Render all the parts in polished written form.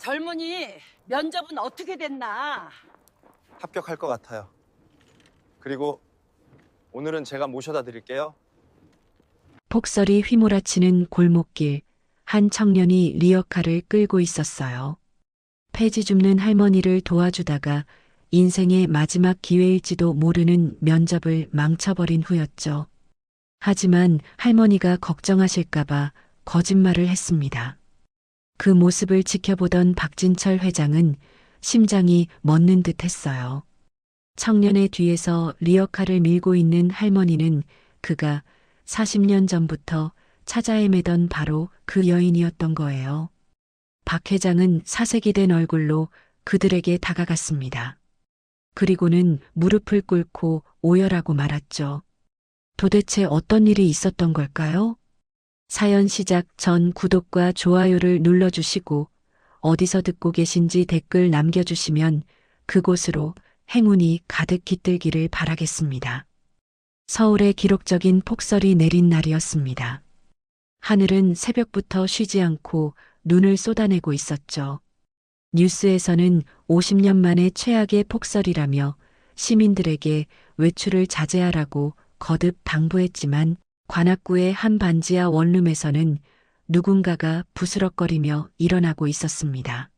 젊은이 면접은 어떻게 됐나? 합격할 것 같아요. 그리고 오늘은 제가 모셔다 드릴게요. 폭설이 휘몰아치는 골목길, 한 청년이 리어카를 끌고 있었어요. 폐지 줍는 할머니를 도와주다가 인생의 마지막 기회일지도 모르는 면접을 망쳐버린 후였죠. 하지만 할머니가 걱정하실까봐 거짓말을 했습니다. 그 모습을 지켜보던 박진철 회장은 심장이 멎는 듯 했어요. 청년의 뒤에서 리어카를 밀고 있는 할머니는 그가 40년 전부터 찾아 헤매던 바로 그 여인이었던 거예요. 박 회장은 사색이 된 얼굴로 그들에게 다가갔습니다. 그리고는 무릎을 꿇고 오열하고 말았죠. 도대체 어떤 일이 있었던 걸까요? 사연 시작 전 구독과 좋아요를 눌러주시고 어디서 듣고 계신지 댓글 남겨주시면 그곳으로 행운이 가득 깃들기를 바라겠습니다. 서울에 기록적인 폭설이 내린 날이었습니다. 하늘은 새벽부터 쉬지 않고 눈을 쏟아내고 있었죠. 뉴스에서는 50년 만에 최악의 폭설이라며 시민들에게 외출을 자제하라고 거듭 당부했지만 관악구의 한 반지하 원룸에서는 누군가가 부스럭거리며 일어나고 있었습니다.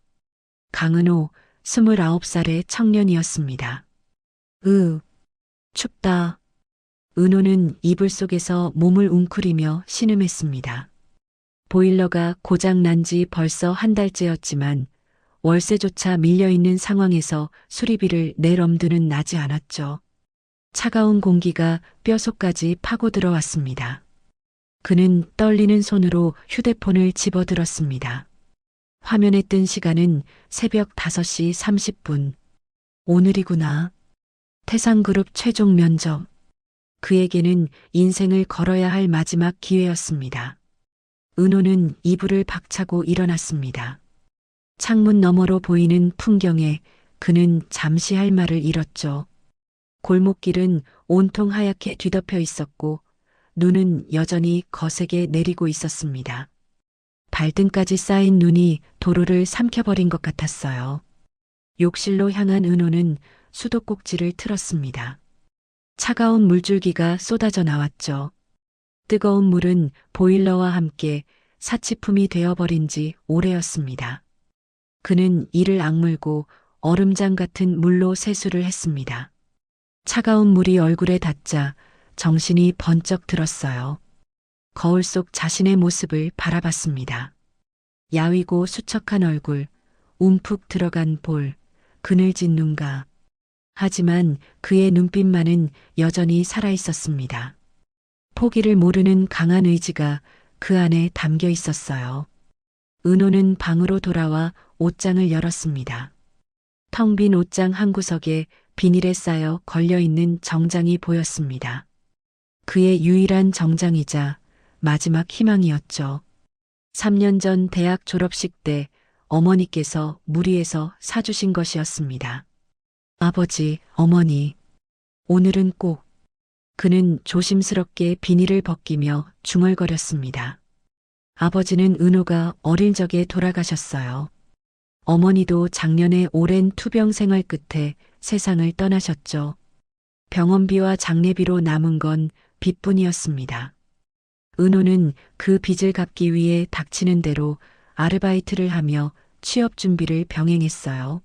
강은호 29살의 청년이었습니다. 춥다. 은호는 이불 속에서 몸을 웅크리며 신음했습니다. 보일러가 고장 난 지 벌써 한 달째였지만 월세조차 밀려있는 상황에서 수리비를 낼 엄두는 나지 않았죠. 차가운 공기가 뼛속까지 파고 들어왔습니다. 그는 떨리는 손으로 휴대폰을 집어들었습니다. 화면에 뜬 시간은 새벽 5시 30분. 오늘이구나. 태상그룹 최종 면접. 그에게는 인생을 걸어야 할 마지막 기회였습니다. 은호는 이불을 박차고 일어났습니다. 창문 너머로 보이는 풍경에 그는 잠시 할 말을 잃었죠. 골목길은 온통 하얗게 뒤덮여 있었고 눈은 여전히 거세게 내리고 있었습니다. 발등까지 쌓인 눈이 도로를 삼켜버린 것 같았어요. 욕실로 향한 은호는 수도꼭지를 틀었습니다. 차가운 물줄기가 쏟아져 나왔죠. 뜨거운 물은 보일러와 함께 사치품이 되어버린 지 오래였습니다. 그는 이를 악물고 얼음장 같은 물로 세수를 했습니다. 차가운 물이 얼굴에 닿자 정신이 번쩍 들었어요. 거울 속 자신의 모습을 바라봤습니다. 야위고 수척한 얼굴, 움푹 들어간 볼, 그늘진 눈가. 하지만 그의 눈빛만은 여전히 살아있었습니다. 포기를 모르는 강한 의지가 그 안에 담겨 있었어요. 은호는 방으로 돌아와 옷장을 열었습니다. 텅 빈 옷장 한 구석에 비닐에 쌓여 걸려있는 정장이 보였습니다. 그의 유일한 정장이자 마지막 희망이었죠. 3년 전 대학 졸업식 때 어머니께서 무리해서 사주신 것이었습니다. 아버지, 어머니, 오늘은 꼭. 그는 조심스럽게 비닐을 벗기며 중얼거렸습니다. 아버지는 은호가 어릴 적에 돌아가셨어요. 어머니도 작년에 오랜 투병 생활 끝에 세상을 떠나셨죠. 병원비와 장례비로 남은 건 빚뿐이었습니다. 은호는 그 빚을 갚기 위해 닥치는 대로 아르바이트를 하며 취업 준비를 병행했어요.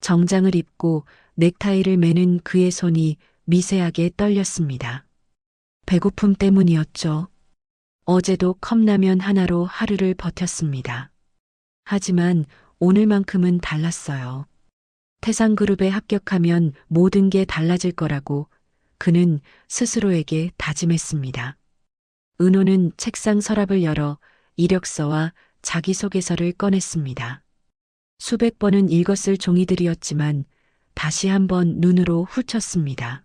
정장을 입고 넥타이를 매는 그의 손이 미세하게 떨렸습니다. 배고픔 때문이었죠. 어제도 컵라면 하나로 하루를 버텼습니다. 하지만 오늘만큼은 달랐어요. 태상그룹에 합격하면 모든 게 달라질 거라고 그는 스스로에게 다짐했습니다. 은호는 책상 서랍을 열어 이력서와 자기소개서를 꺼냈습니다. 수백 번은 읽었을 종이들이었지만 다시 한번 눈으로 훑었습니다.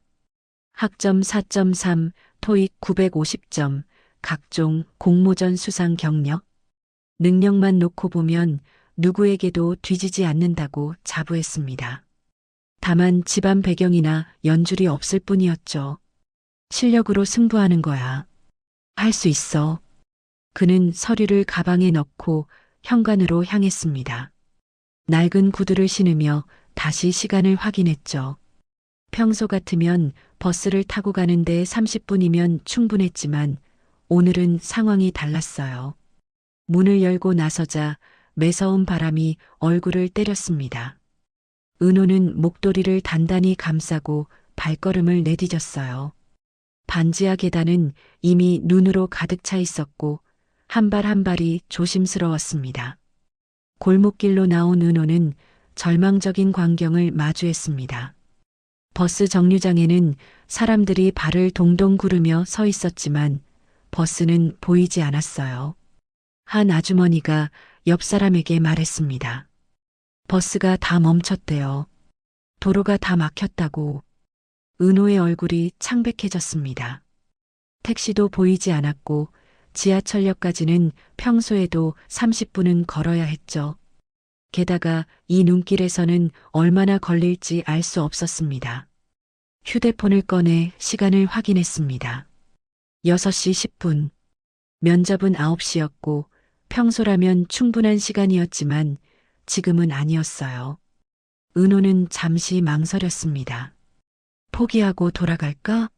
학점 4.3, 토익 950점, 각종 공모전 수상 경력. 능력만 놓고 보면 누구에게도 뒤지지 않는다고 자부했습니다. 다만 집안 배경이나 연줄이 없을 뿐이었죠. 실력으로 승부하는 거야. 할 수 있어. 그는 서류를 가방에 넣고 현관으로 향했습니다. 낡은 구두를 신으며 다시 시간을 확인했죠. 평소 같으면 버스를 타고 가는데 30분이면 충분했지만 오늘은 상황이 달랐어요. 문을 열고 나서자 매서운 바람이 얼굴을 때렸습니다. 은호는 목도리를 단단히 감싸고 발걸음을 내디뎠어요. 반지하 계단은 이미 눈으로 가득 차 있었고 한 발 한 발이 조심스러웠습니다. 골목길로 나온 은호는 절망적인 광경을 마주했습니다. 버스 정류장에는 사람들이 발을 동동 구르며 서 있었지만 버스는 보이지 않았어요. 한 아주머니가 옆 사람에게 말했습니다. 버스가 다 멈췄대요. 도로가 다 막혔다고. 은호의 얼굴이 창백해졌습니다. 택시도 보이지 않았고 지하철역까지는 평소에도 30분은 걸어야 했죠. 게다가 이 눈길에서는 얼마나 걸릴지 알 수 없었습니다. 휴대폰을 꺼내 시간을 확인했습니다. 6시 10분. 면접은 9시였고 평소라면 충분한 시간이었지만 지금은 아니었어요. 은호는 잠시 망설였습니다. 포기하고 돌아갈까?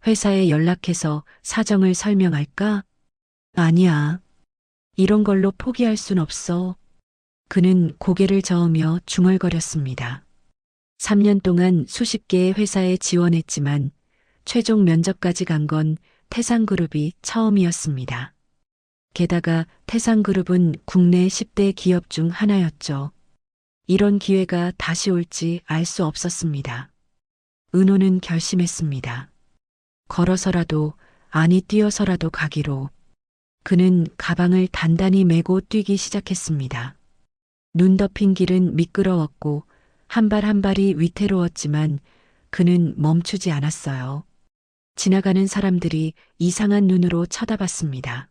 회사에 연락해서 사정을 설명할까? 아니야. 이런 걸로 포기할 순 없어. 그는 고개를 저으며 중얼거렸습니다. 3년 동안 수십 개의 회사에 지원했지만 최종 면접까지 간 건 태상그룹이 처음이었습니다. 게다가 태상그룹은 국내 10대 기업 중 하나였죠. 이런 기회가 다시 올지 알 수 없었습니다. 은호는 결심했습니다. 걸어서라도, 아니 뛰어서라도 가기로. 그는 가방을 단단히 메고 뛰기 시작했습니다. 눈 덮인 길은 미끄러웠고 한 발 한 발이 위태로웠지만 그는 멈추지 않았어요. 지나가는 사람들이 이상한 눈으로 쳐다봤습니다.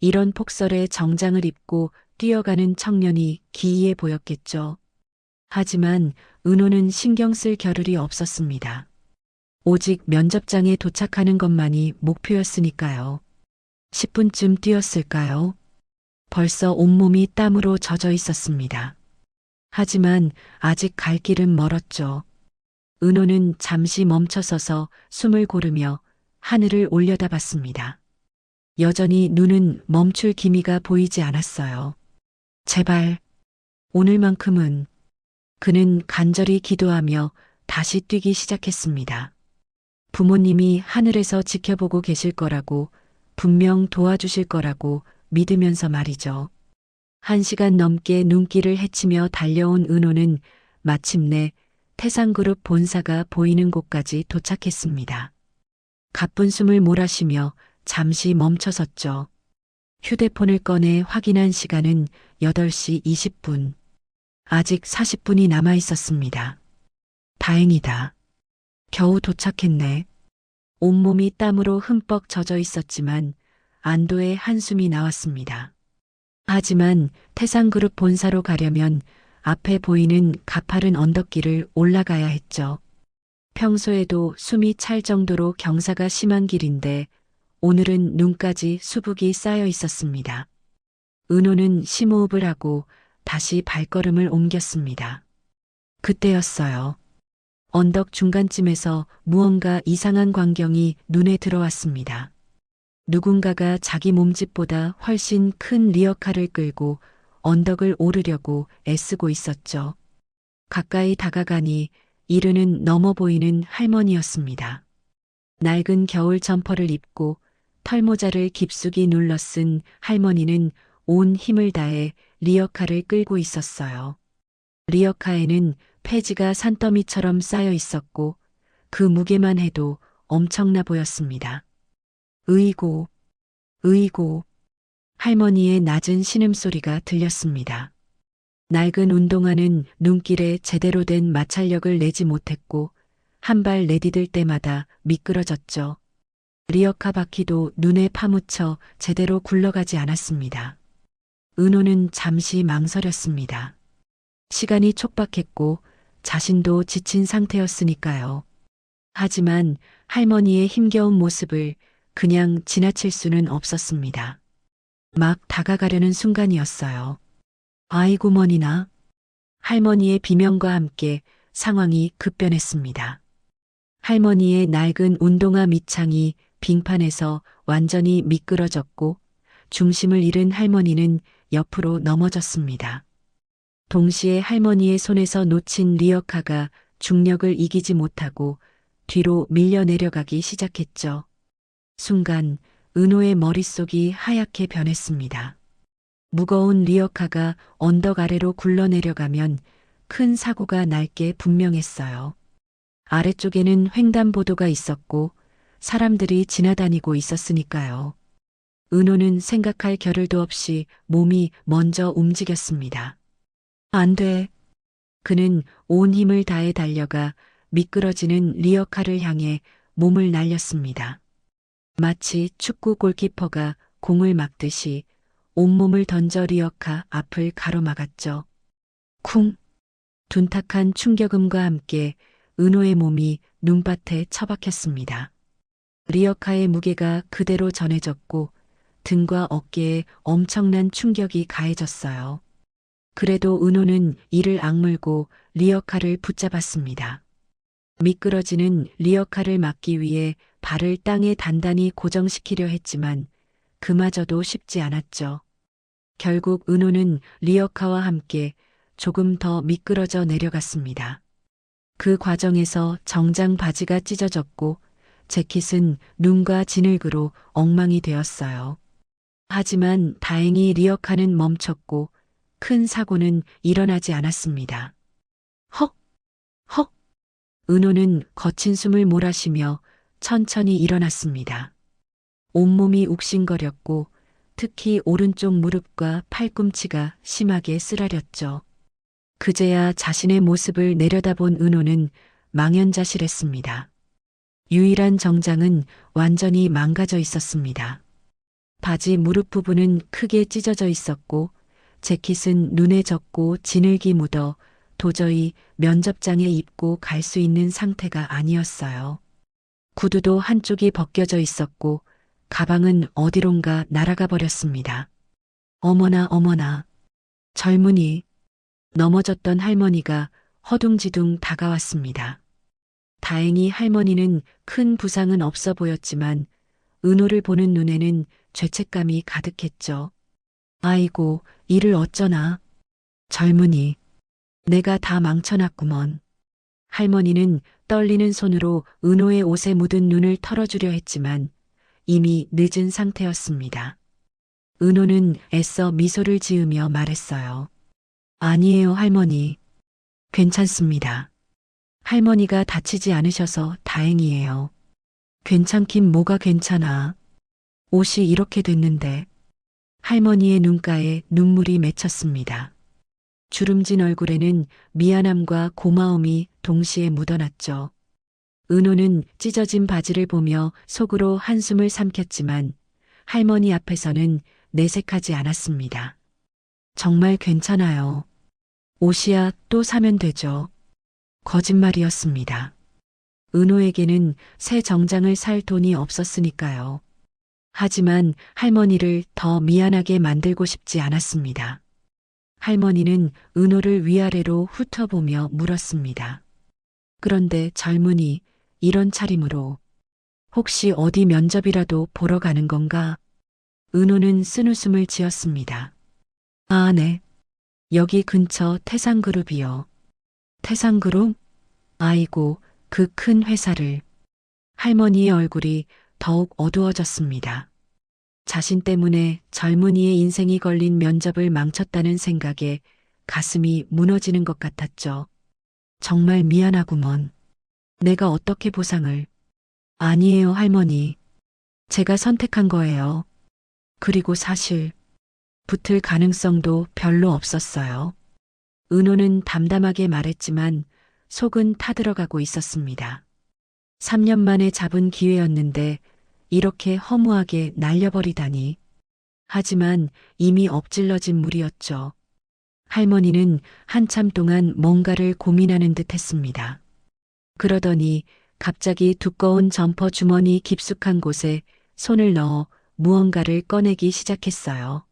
이런 폭설에 정장을 입고 뛰어가는 청년이 기이해 보였겠죠. 하지만 은호는 신경 쓸 겨를이 없었습니다. 오직 면접장에 도착하는 것만이 목표였으니까요. 10분쯤 뛰었을까요? 벌써 온몸이 땀으로 젖어 있었습니다. 하지만 아직 갈 길은 멀었죠. 은호는 잠시 멈춰서서 숨을 고르며 하늘을 올려다봤습니다. 여전히 눈은 멈출 기미가 보이지 않았어요. 제발, 오늘만큼은. 그는 간절히 기도하며 다시 뛰기 시작했습니다. 부모님이 하늘에서 지켜보고 계실 거라고, 분명 도와주실 거라고 믿으면서 말이죠. 1시간 넘게 눈길을 헤치며 달려온 은호는 마침내 태상그룹 본사가 보이는 곳까지 도착했습니다. 가쁜 숨을 몰아쉬며 잠시 멈춰섰죠. 휴대폰을 꺼내 확인한 시간은 8시 20분. 아직 40분이 남아 있었습니다. 다행이다. 겨우 도착했네. 온몸이 땀으로 흠뻑 젖어 있었지만 안도의 한숨이 나왔습니다. 하지만 태상그룹 본사로 가려면 앞에 보이는 가파른 언덕길을 올라가야 했죠. 평소에도 숨이 찰 정도로 경사가 심한 길인데 오늘은 눈까지 수북이 쌓여 있었습니다. 은호는 심호흡을 하고 다시 발걸음을 옮겼습니다. 그때였어요. 언덕 중간쯤에서 무언가 이상한 광경이 눈에 들어왔습니다. 누군가가 자기 몸집보다 훨씬 큰 리어카를 끌고 언덕을 오르려고 애쓰고 있었죠. 가까이 다가가니 이르는 넘어 보이는 할머니였습니다. 낡은 겨울 점퍼를 입고 털모자를 깊숙이 눌러 쓴 할머니는 온 힘을 다해 리어카를 끌고 있었어요. 리어카에는 폐지가 산더미처럼 쌓여 있었고 그 무게만 해도 엄청나 보였습니다. 으이고, 으이고. 할머니의 낮은 신음소리가 들렸습니다. 낡은 운동화는 눈길에 제대로 된 마찰력을 내지 못했고 한 발 내디딜 때마다 미끄러졌죠. 리어카 바퀴도 눈에 파묻혀 제대로 굴러가지 않았습니다. 은호는 잠시 망설였습니다. 시간이 촉박했고 자신도 지친 상태였으니까요. 하지만 할머니의 힘겨운 모습을 그냥 지나칠 수는 없었습니다. 막 다가가려는 순간이었어요. 아이고 머니나. 할머니의 비명과 함께 상황이 급변했습니다. 할머니의 낡은 운동화 밑창이 빙판에서 완전히 미끄러졌고 중심을 잃은 할머니는 옆으로 넘어졌습니다. 동시에 할머니의 손에서 놓친 리어카가 중력을 이기지 못하고 뒤로 밀려 내려가기 시작했죠. 순간 은호의 머릿속이 하얗게 변했습니다. 무거운 리어카가 언덕 아래로 굴러내려가면 큰 사고가 날 게 분명했어요. 아래쪽에는 횡단보도가 있었고 사람들이 지나다니고 있었으니까요. 은호는 생각할 겨를도 없이 몸이 먼저 움직였습니다. 안 돼. 그는 온 힘을 다해 달려가 미끄러지는 리어카를 향해 몸을 날렸습니다. 마치 축구 골키퍼가 공을 막듯이 온몸을 던져 리어카 앞을 가로막았죠. 쿵! 둔탁한 충격음과 함께 은호의 몸이 눈밭에 처박혔습니다. 리어카의 무게가 그대로 전해졌고 등과 어깨에 엄청난 충격이 가해졌어요. 그래도 은호는 이를 악물고 리어카를 붙잡았습니다. 미끄러지는 리어카를 막기 위해 발을 땅에 단단히 고정시키려 했지만 그마저도 쉽지 않았죠. 결국 은호는 리어카와 함께 조금 더 미끄러져 내려갔습니다. 그 과정에서 정장 바지가 찢어졌고 재킷은 눈과 진흙으로 엉망이 되었어요. 하지만 다행히 리어카는 멈췄고 큰 사고는 일어나지 않았습니다. 헉! 헉! 은호는 거친 숨을 몰아쉬며 천천히 일어났습니다. 온몸이 욱신거렸고 특히 오른쪽 무릎과 팔꿈치가 심하게 쓰라렸죠. 그제야 자신의 모습을 내려다본 은호는 망연자실했습니다. 유일한 정장은 완전히 망가져 있었습니다. 바지 무릎 부분은 크게 찢어져 있었고 재킷은 눈에 젖고 진흙이 묻어 도저히 면접장에 입고 갈 수 있는 상태가 아니었어요. 구두도 한쪽이 벗겨져 있었고 가방은 어디론가 날아가 버렸습니다. 어머나 어머나. 젊은이. 넘어졌던 할머니가 허둥지둥 다가왔습니다. 다행히 할머니는 큰 부상은 없어 보였지만 은호를 보는 눈에는 죄책감이 가득했죠. 아이고, 이를 어쩌나. 젊은이. 내가 다 망쳐놨구먼. 할머니는 떨리는 손으로 은호의 옷에 묻은 눈을 털어주려 했지만 이미 늦은 상태였습니다. 은호는 애써 미소를 지으며 말했어요. 아니에요, 할머니. 괜찮습니다. 할머니가 다치지 않으셔서 다행이에요. 괜찮긴 뭐가 괜찮아. 옷이 이렇게 됐는데. 할머니의 눈가에 눈물이 맺혔습니다. 주름진 얼굴에는 미안함과 고마움이 동시에 묻어났죠. 은호는 찢어진 바지를 보며 속으로 한숨을 삼켰지만 할머니 앞에서는 내색하지 않았습니다. 정말 괜찮아요. 옷이야 또 사면 되죠. 거짓말이었습니다. 은호에게는 새 정장을 살 돈이 없었으니까요. 하지만 할머니를 더 미안하게 만들고 싶지 않았습니다. 할머니는 은호를 위아래로 훑어보며 물었습니다. 그런데 젊은이, 이런 차림으로 혹시 어디 면접이라도 보러 가는 건가? 은호는 쓴웃음을 지었습니다. 아, 네. 여기 근처 태상그룹이요. 태상그룹? 아이고, 그 큰 회사를. 할머니의 얼굴이 더욱 어두워졌습니다. 자신 때문에 젊은이의 인생이 걸린 면접을 망쳤다는 생각에 가슴이 무너지는 것 같았죠. 정말 미안하구먼. 내가 어떻게 보상을. 아니에요, 할머니. 제가 선택한 거예요. 그리고 사실 붙을 가능성도 별로 없었어요. 은호는 담담하게 말했지만 속은 타들어가고 있었습니다. 3년 만에 잡은 기회였는데 이렇게 허무하게 날려버리다니. 하지만 이미 엎질러진 물이었죠. 할머니는 한참 동안 뭔가를 고민하는 듯 했습니다. 그러더니 갑자기 두꺼운 점퍼 주머니 깊숙한 곳에 손을 넣어 무언가를 꺼내기 시작했어요.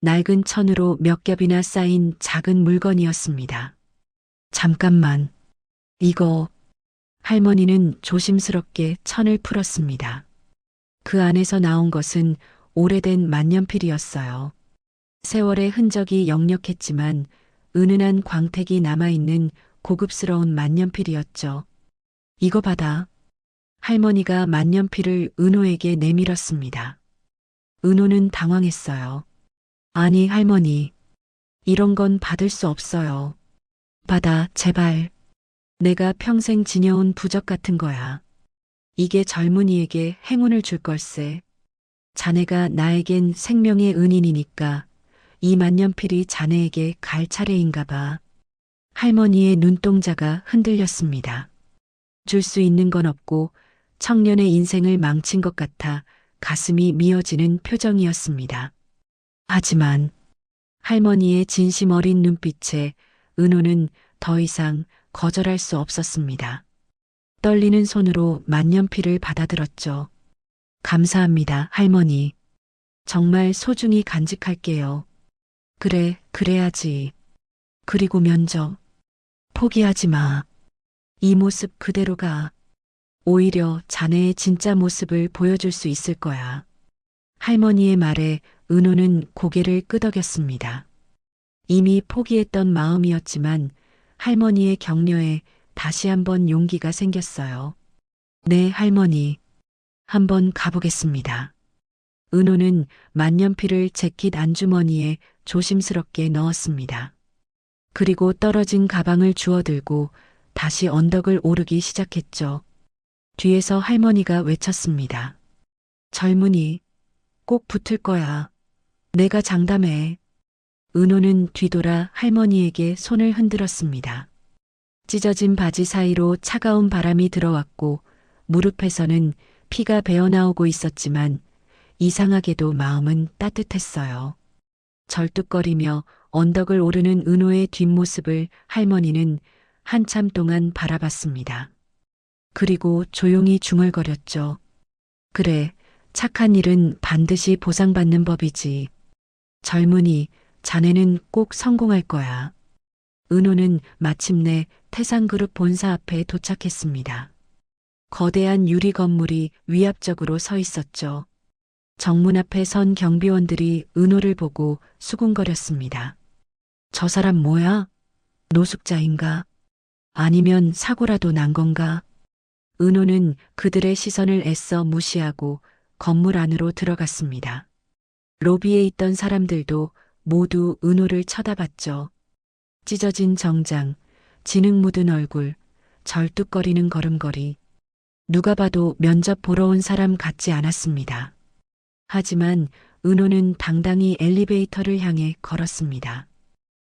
낡은 천으로 몇 겹이나 쌓인 작은 물건이었습니다. 잠깐만. 이거. 할머니는 조심스럽게 천을 풀었습니다. 그 안에서 나온 것은 오래된 만년필이었어요. 세월의 흔적이 역력했지만 은은한 광택이 남아있는 고급스러운 만년필이었죠. 이거 받아. 할머니가 만년필을 은호에게 내밀었습니다. 은호는 당황했어요. 아니, 할머니. 이런 건 받을 수 없어요. 받아, 제발. 내가 평생 지녀온 부적 같은 거야. 이게 젊은이에게 행운을 줄 걸세. 자네가 나에겐 생명의 은인이니까 이 만년필이 자네에게 갈 차례인가 봐. 할머니의 눈동자가 흔들렸습니다. 줄 수 있는 건 없고 청년의 인생을 망친 것 같아 가슴이 미어지는 표정이었습니다. 하지만 할머니의 진심 어린 눈빛에 은호는 더 이상 거절할 수 없었습니다. 떨리는 손으로 만년필을 받아들었죠. 감사합니다, 할머니. 정말 소중히 간직할게요. 그래, 그래야지. 그리고 면접. 포기하지 마. 이 모습 그대로가. 오히려 자네의 진짜 모습을 보여줄 수 있을 거야. 할머니의 말에 은호는 고개를 끄덕였습니다. 이미 포기했던 마음이었지만 할머니의 격려에 다시 한번 용기가 생겼어요. 네, 할머니. 한번 가보겠습니다. 은호는 만년필을 재킷 안주머니에 조심스럽게 넣었습니다. 그리고 떨어진 가방을 주워들고 다시 언덕을 오르기 시작했죠. 뒤에서 할머니가 외쳤습니다. 젊은이, 꼭 붙을 거야. 내가 장담해. 은호는 뒤돌아 할머니에게 손을 흔들었습니다. 찢어진 바지 사이로 차가운 바람이 들어왔고 무릎에서는 피가 배어나오고 있었지만 이상하게도 마음은 따뜻했어요. 절뚝거리며 언덕을 오르는 은호의 뒷모습을 할머니는 한참 동안 바라봤습니다. 그리고 조용히 중얼거렸죠. 그래, 착한 일은 반드시 보상받는 법이지. 젊은이, 자네는 꼭 성공할 거야. 은호는 마침내 태상그룹 본사 앞에 도착했습니다. 거대한 유리 건물이 위압적으로 서 있었죠. 정문 앞에 선 경비원들이 은호를 보고 수군거렸습니다. 저 사람 뭐야? 노숙자인가? 아니면 사고라도 난 건가? 은호는 그들의 시선을 애써 무시하고 건물 안으로 들어갔습니다. 로비에 있던 사람들도 모두 은호를 쳐다봤죠. 찢어진 정장, 진흙 묻은 얼굴, 절뚝거리는 걸음걸이. 누가 봐도 면접 보러 온 사람 같지 않았습니다. 하지만 은호는 당당히 엘리베이터를 향해 걸었습니다.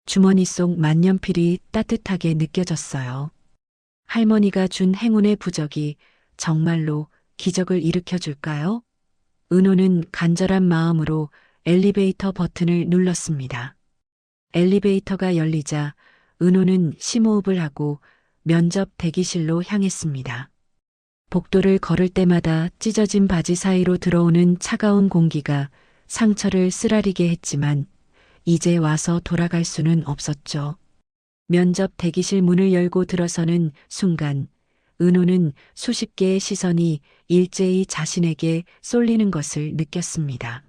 주머니 속 만년필이 따뜻하게 느껴졌어요. 할머니가 준 행운의 부적이 정말로 기적을 일으켜 줄까요? 은호는 간절한 마음으로 엘리베이터 버튼을 눌렀습니다. 엘리베이터가 열리자 은호는 심호흡을 하고 면접 대기실로 향했습니다. 복도를 걸을 때마다 찢어진 바지 사이로 들어오는 차가운 공기가 상처를 쓰라리게 했지만 이제 와서 돌아갈 수는 없었죠. 면접 대기실 문을 열고 들어서는 순간 은호는 수십 개의 시선이 일제히 자신에게 쏠리는 것을 느꼈습니다.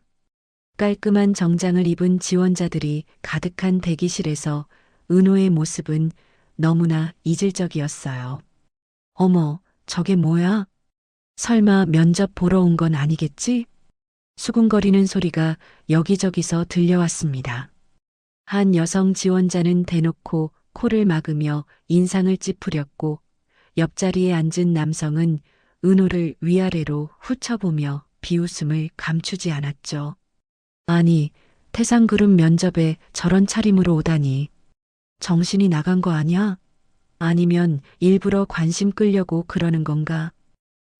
깔끔한 정장을 입은 지원자들이 가득한 대기실에서 은호의 모습은 너무나 이질적이었어요. 어머, 저게 뭐야? 설마 면접 보러 온 건 아니겠지? 수군거리는 소리가 여기저기서 들려왔습니다. 한 여성 지원자는 대놓고 코를 막으며 인상을 찌푸렸고 옆자리에 앉은 남성은 은호를 위아래로 훑어보며 비웃음을 감추지 않았죠. 아니, 태상그룹 면접에 저런 차림으로 오다니. 정신이 나간 거 아니야? 아니면 일부러 관심 끌려고 그러는 건가?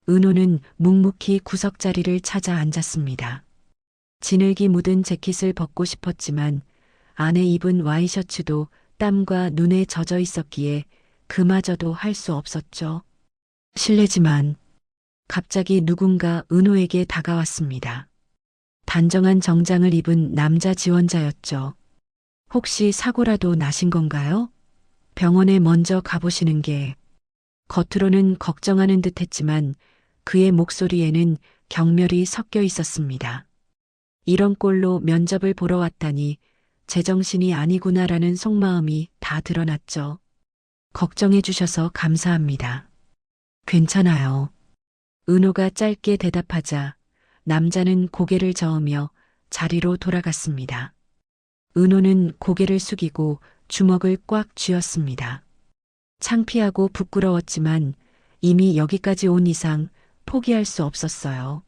은호는 묵묵히 구석자리를 찾아 앉았습니다. 진흙이 묻은 재킷을 벗고 싶었지만 안에 입은 와이셔츠도 땀과 눈에 젖어 있었기에 그마저도 할 수 없었죠. 실례지만 갑자기 누군가 은호에게 다가왔습니다. 단정한 정장을 입은 남자 지원자였죠. 혹시 사고라도 나신 건가요? 병원에 먼저 가보시는 게 겉으로는 걱정하는 듯 했지만 그의 목소리에는 경멸이 섞여 있었습니다. 이런 꼴로 면접을 보러 왔다니 제정신이 아니구나라는 속마음이 다 드러났죠. 걱정해 주셔서 감사합니다. 괜찮아요. 은호가 짧게 대답하자 남자는 고개를 저으며 자리로 돌아갔습니다. 은호는 고개를 숙이고 주먹을 꽉 쥐었습니다. 창피하고 부끄러웠지만 이미 여기까지 온 이상 포기할 수 없었어요.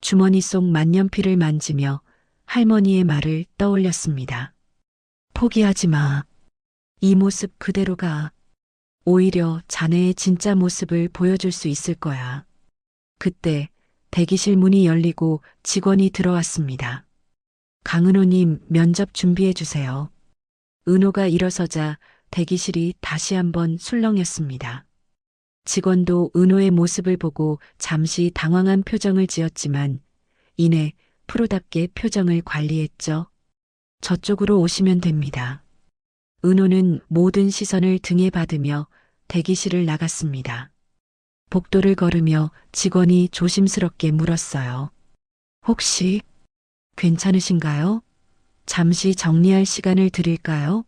주머니 속 만년필을 만지며 할머니의 말을 떠올렸습니다. 포기하지 마. 이 모습 그대로 가. 오히려 자네의 진짜 모습을 보여줄 수 있을 거야. 그때 대기실 문이 열리고 직원이 들어왔습니다. 강은호님 면접 준비해 주세요. 은호가 일어서자 대기실이 다시 한번 술렁였습니다. 직원도 은호의 모습을 보고 잠시 당황한 표정을 지었지만 이내 프로답게 표정을 관리했죠. 저쪽으로 오시면 됩니다. 은호는 모든 시선을 등에 받으며 대기실을 나갔습니다. 복도를 걸으며 직원이 조심스럽게 물었어요. 혹시 괜찮으신가요? 잠시 정리할 시간을 드릴까요?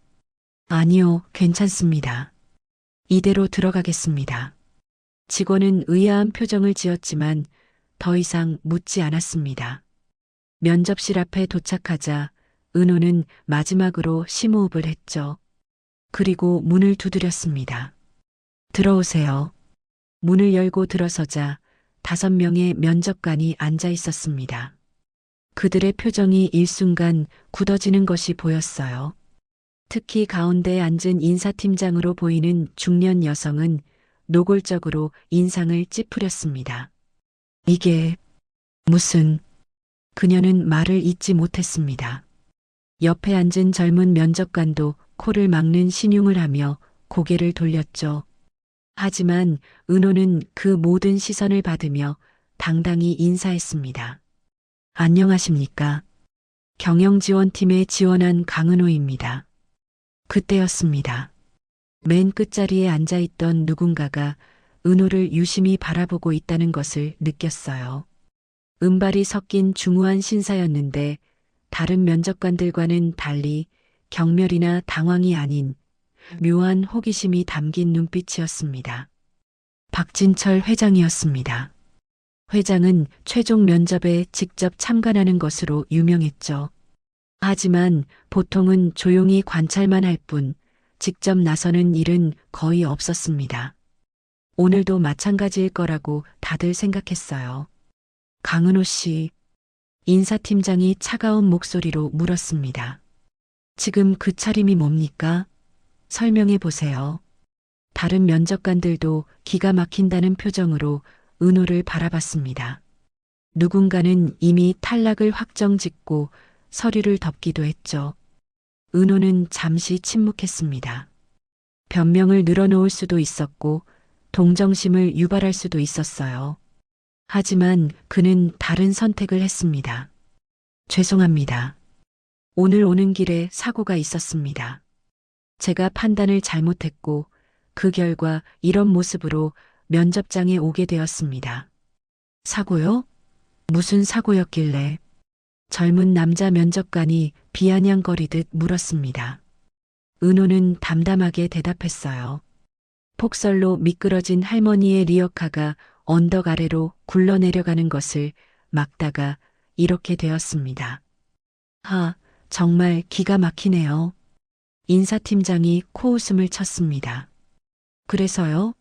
아니요, 괜찮습니다. 이대로 들어가겠습니다. 직원은 의아한 표정을 지었지만 더 이상 묻지 않았습니다. 면접실 앞에 도착하자 은호는 마지막으로 심호흡을 했죠. 그리고 문을 두드렸습니다. 들어오세요. 문을 열고 들어서자 5명의 면접관이 앉아 있었습니다. 그들의 표정이 일순간 굳어지는 것이 보였어요. 특히 가운데 앉은 인사팀장으로 보이는 중년 여성은 노골적으로 인상을 찌푸렸습니다. 이게 무슨... 그녀는 말을 잇지 못했습니다. 옆에 앉은 젊은 면접관도 코를 막는 신용을 하며 고개를 돌렸죠. 하지만 은호는 그 모든 시선을 받으며 당당히 인사했습니다. 안녕하십니까? 경영지원팀에 지원한 강은호입니다. 그때였습니다. 맨 끝자리에 앉아있던 누군가가 은호를 유심히 바라보고 있다는 것을 느꼈어요. 은발이 섞인 중후한 신사였는데 다른 면접관들과는 달리 경멸이나 당황이 아닌 묘한 호기심이 담긴 눈빛이었습니다. 박진철 회장이었습니다. 회장은 최종 면접에 직접 참관하는 것으로 유명했죠. 하지만 보통은 조용히 관찰만 할 뿐 직접 나서는 일은 거의 없었습니다. 오늘도 마찬가지일 거라고 다들 생각했어요. 강은호 씨, 인사팀장이 차가운 목소리로 물었습니다. 지금 그 차림이 뭡니까? 설명해 보세요. 다른 면접관들도 기가 막힌다는 표정으로 은호를 바라봤습니다. 누군가는 이미 탈락을 확정짓고 서류를 덮기도 했죠. 은호는 잠시 침묵했습니다. 변명을 늘어놓을 수도 있었고 동정심을 유발할 수도 있었어요. 하지만 그는 다른 선택을 했습니다. 죄송합니다. 오늘 오는 길에 사고가 있었습니다. 제가 판단을 잘못했고 그 결과 이런 모습으로 면접장에 오게 되었습니다. 사고요? 무슨 사고였길래? 젊은 남자 면접관이 비아냥거리듯 물었습니다. 은호는 담담하게 대답했어요. 폭설로 미끄러진 할머니의 리어카가 언덕 아래로 굴러내려가는 것을 막다가 이렇게 되었습니다. 정말 기가 막히네요. 인사팀장이 코웃음을 쳤습니다. 그래서요?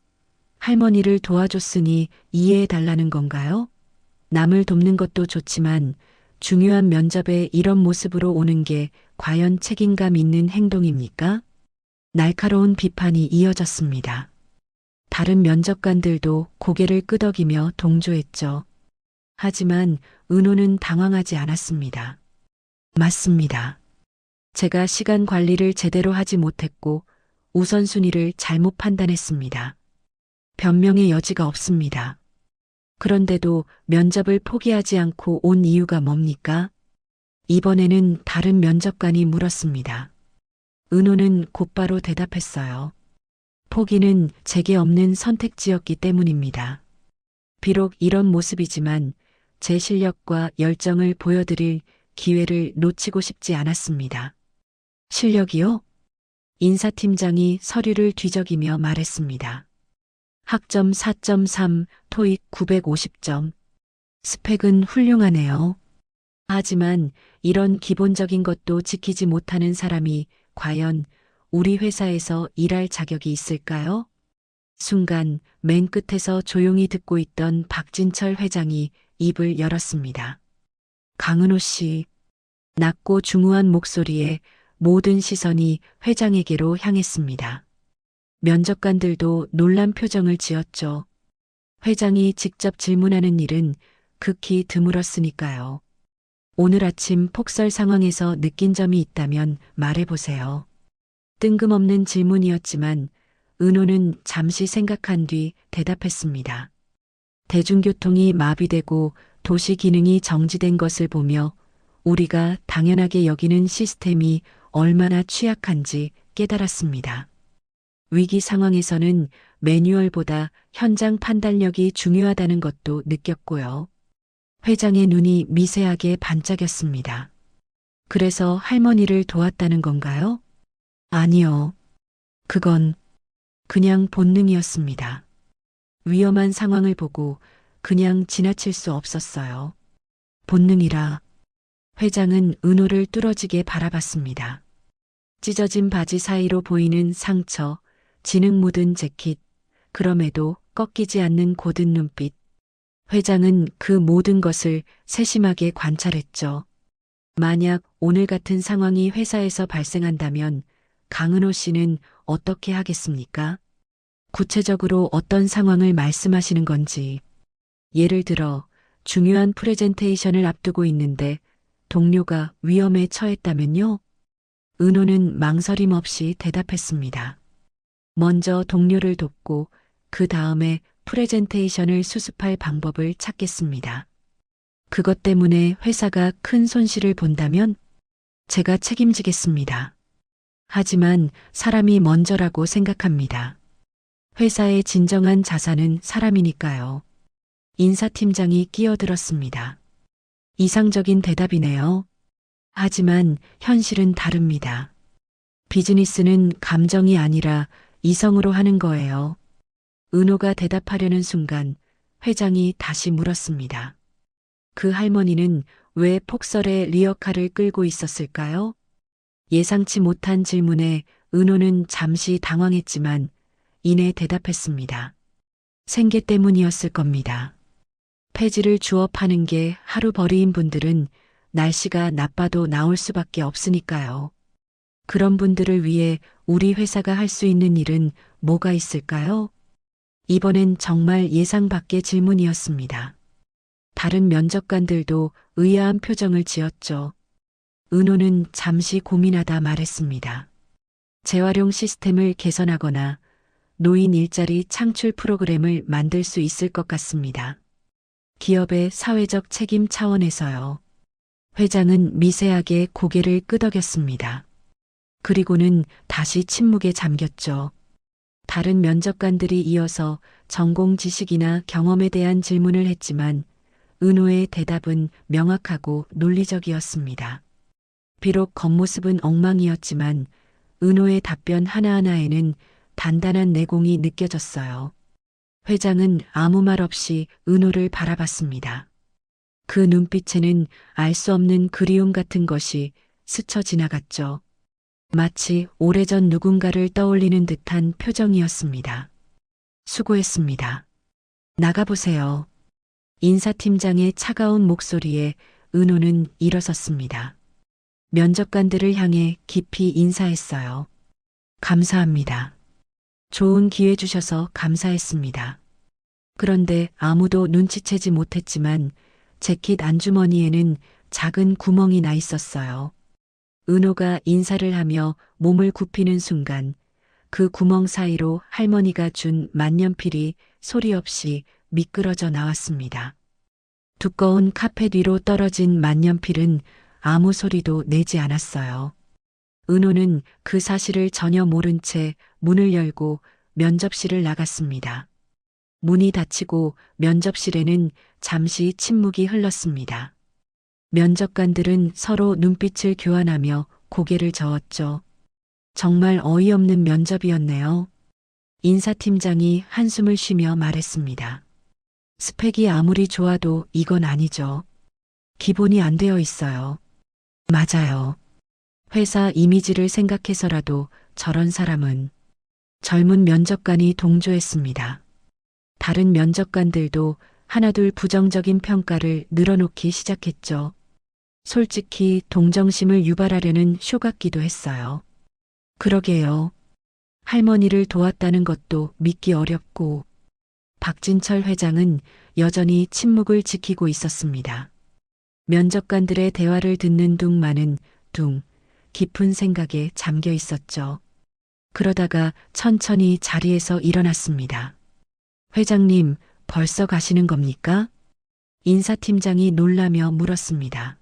할머니를 도와줬으니 이해해 달라는 건가요? 남을 돕는 것도 좋지만 중요한 면접에 이런 모습으로 오는 게 과연 책임감 있는 행동입니까? 날카로운 비판이 이어졌습니다. 다른 면접관들도 고개를 끄덕이며 동조했죠. 하지만 은호는 당황하지 않았습니다. 맞습니다. 제가 시간 관리를 제대로 하지 못했고 우선순위를 잘못 판단했습니다. 변명의 여지가 없습니다. 그런데도 면접을 포기하지 않고 온 이유가 뭡니까? 이번에는 다른 면접관이 물었습니다. 은호는 곧바로 대답했어요. 포기는 제게 없는 선택지였기 때문입니다. 비록 이런 모습이지만 제 실력과 열정을 보여드릴 기회를 놓치고 싶지 않았습니다. 실력이요? 인사팀장이 서류를 뒤적이며 말했습니다. 학점 4.3, 토익 950점. 스펙은 훌륭하네요. 하지만 이런 기본적인 것도 지키지 못하는 사람이 과연 우리 회사에서 일할 자격이 있을까요? 순간 맨 끝에서 조용히 듣고 있던 박진철 회장이 입을 열었습니다. 강은호 씨, 낮고 중후한 목소리에 모든 시선이 회장에게로 향했습니다. 면접관들도 놀란 표정을 지었죠. 회장이 직접 질문하는 일은 극히 드물었으니까요. 오늘 아침 폭설 상황에서 느낀 점이 있다면 말해보세요. 뜬금없는 질문이었지만 은호는 잠시 생각한 뒤 대답했습니다. 대중교통이 마비되고 도시 기능이 정지된 것을 보며 우리가 당연하게 여기는 시스템이 얼마나 취약한지 깨달았습니다. 위기 상황에서는 매뉴얼보다 현장 판단력이 중요하다는 것도 느꼈고요. 회장의 눈이 미세하게 반짝였습니다. 그래서 할머니를 도왔다는 건가요? 아니요. 그건 그냥 본능이었습니다. 위험한 상황을 보고 그냥 지나칠 수 없었어요. 본능이라. 회장은 은호를 뚫어지게 바라봤습니다. 찢어진 바지 사이로 보이는 상처, 진흙 묻은 재킷, 그럼에도 꺾이지 않는 고든 눈빛. 회장은 그 모든 것을 세심하게 관찰했죠. 만약 오늘 같은 상황이 회사에서 발생한다면 강은호 씨는 어떻게 하겠습니까? 구체적으로 어떤 상황을 말씀하시는 건지. 예를 들어 중요한 프레젠테이션을 앞두고 있는데 동료가 위험에 처했다면요? 은호는 망설임 없이 대답했습니다. 먼저 동료를 돕고 그 다음에 프레젠테이션을 수습할 방법을 찾겠습니다. 그것 때문에 회사가 큰 손실을 본다면 제가 책임지겠습니다. 하지만 사람이 먼저라고 생각합니다. 회사의 진정한 자산은 사람이니까요. 인사팀장이 끼어들었습니다. 이상적인 대답이네요. 하지만 현실은 다릅니다. 비즈니스는 감정이 아니라 이성으로 하는 거예요. 은호가 대답하려는 순간 회장이 다시 물었습니다. 그 할머니는 왜 폭설에 리어카를 끌고 있었을까요? 예상치 못한 질문에 은호는 잠시 당황했지만 이내 대답했습니다. 생계 때문이었을 겁니다. 폐지를 주워 파는 게 하루 벌이인 분들은 날씨가 나빠도 나올 수밖에 없으니까요. 그런 분들을 위해 우리 회사가 할 수 있는 일은 뭐가 있을까요? 이번엔 정말 예상 밖의 질문이었습니다. 다른 면접관들도 의아한 표정을 지었죠. 은호는 잠시 고민하다 말했습니다. 재활용 시스템을 개선하거나 노인 일자리 창출 프로그램을 만들 수 있을 것 같습니다. 기업의 사회적 책임 차원에서요. 회장은 미세하게 고개를 끄덕였습니다. 그리고는 다시 침묵에 잠겼죠. 다른 면접관들이 이어서 전공 지식이나 경험에 대한 질문을 했지만 은호의 대답은 명확하고 논리적이었습니다. 비록 겉모습은 엉망이었지만 은호의 답변 하나하나에는 단단한 내공이 느껴졌어요. 회장은 아무 말 없이 은호를 바라봤습니다. 그 눈빛에는 알 수 없는 그리움 같은 것이 스쳐 지나갔죠. 마치 오래전 누군가를 떠올리는 듯한 표정이었습니다. 수고했습니다. 나가보세요. 인사팀장의 차가운 목소리에 은호는 일어섰습니다. 면접관들을 향해 깊이 인사했어요. 감사합니다. 좋은 기회 주셔서 감사했습니다. 그런데 아무도 눈치채지 못했지만 재킷 안주머니에는 작은 구멍이 나 있었어요. 은호가 인사를 하며 몸을 굽히는 순간 그 구멍 사이로 할머니가 준 만년필이 소리 없이 미끄러져 나왔습니다. 두꺼운 카펫 위로 떨어진 만년필은 아무 소리도 내지 않았어요. 은호는 그 사실을 전혀 모른 채 문을 열고 면접실을 나갔습니다. 문이 닫히고 면접실에는 잠시 침묵이 흘렀습니다. 면접관들은 서로 눈빛을 교환하며 고개를 저었죠. 정말 어이없는 면접이었네요. 인사팀장이 한숨을 쉬며 말했습니다. 스펙이 아무리 좋아도 이건 아니죠. 기본이 안 되어 있어요. 맞아요. 회사 이미지를 생각해서라도 저런 사람은. 젊은 면접관이 동조했습니다. 다른 면접관들도 하나둘 부정적인 평가를 늘어놓기 시작했죠. 솔직히 동정심을 유발하려는 쇼 같기도 했어요. 그러게요. 할머니를 도왔다는 것도 믿기 어렵고. 박진철 회장은 여전히 침묵을 지키고 있었습니다. 면접관들의 대화를 듣는 둥만은 깊은 생각에 잠겨 있었죠. 그러다가 천천히 자리에서 일어났습니다. 회장님, 벌써 가시는 겁니까? 인사팀장이 놀라며 물었습니다.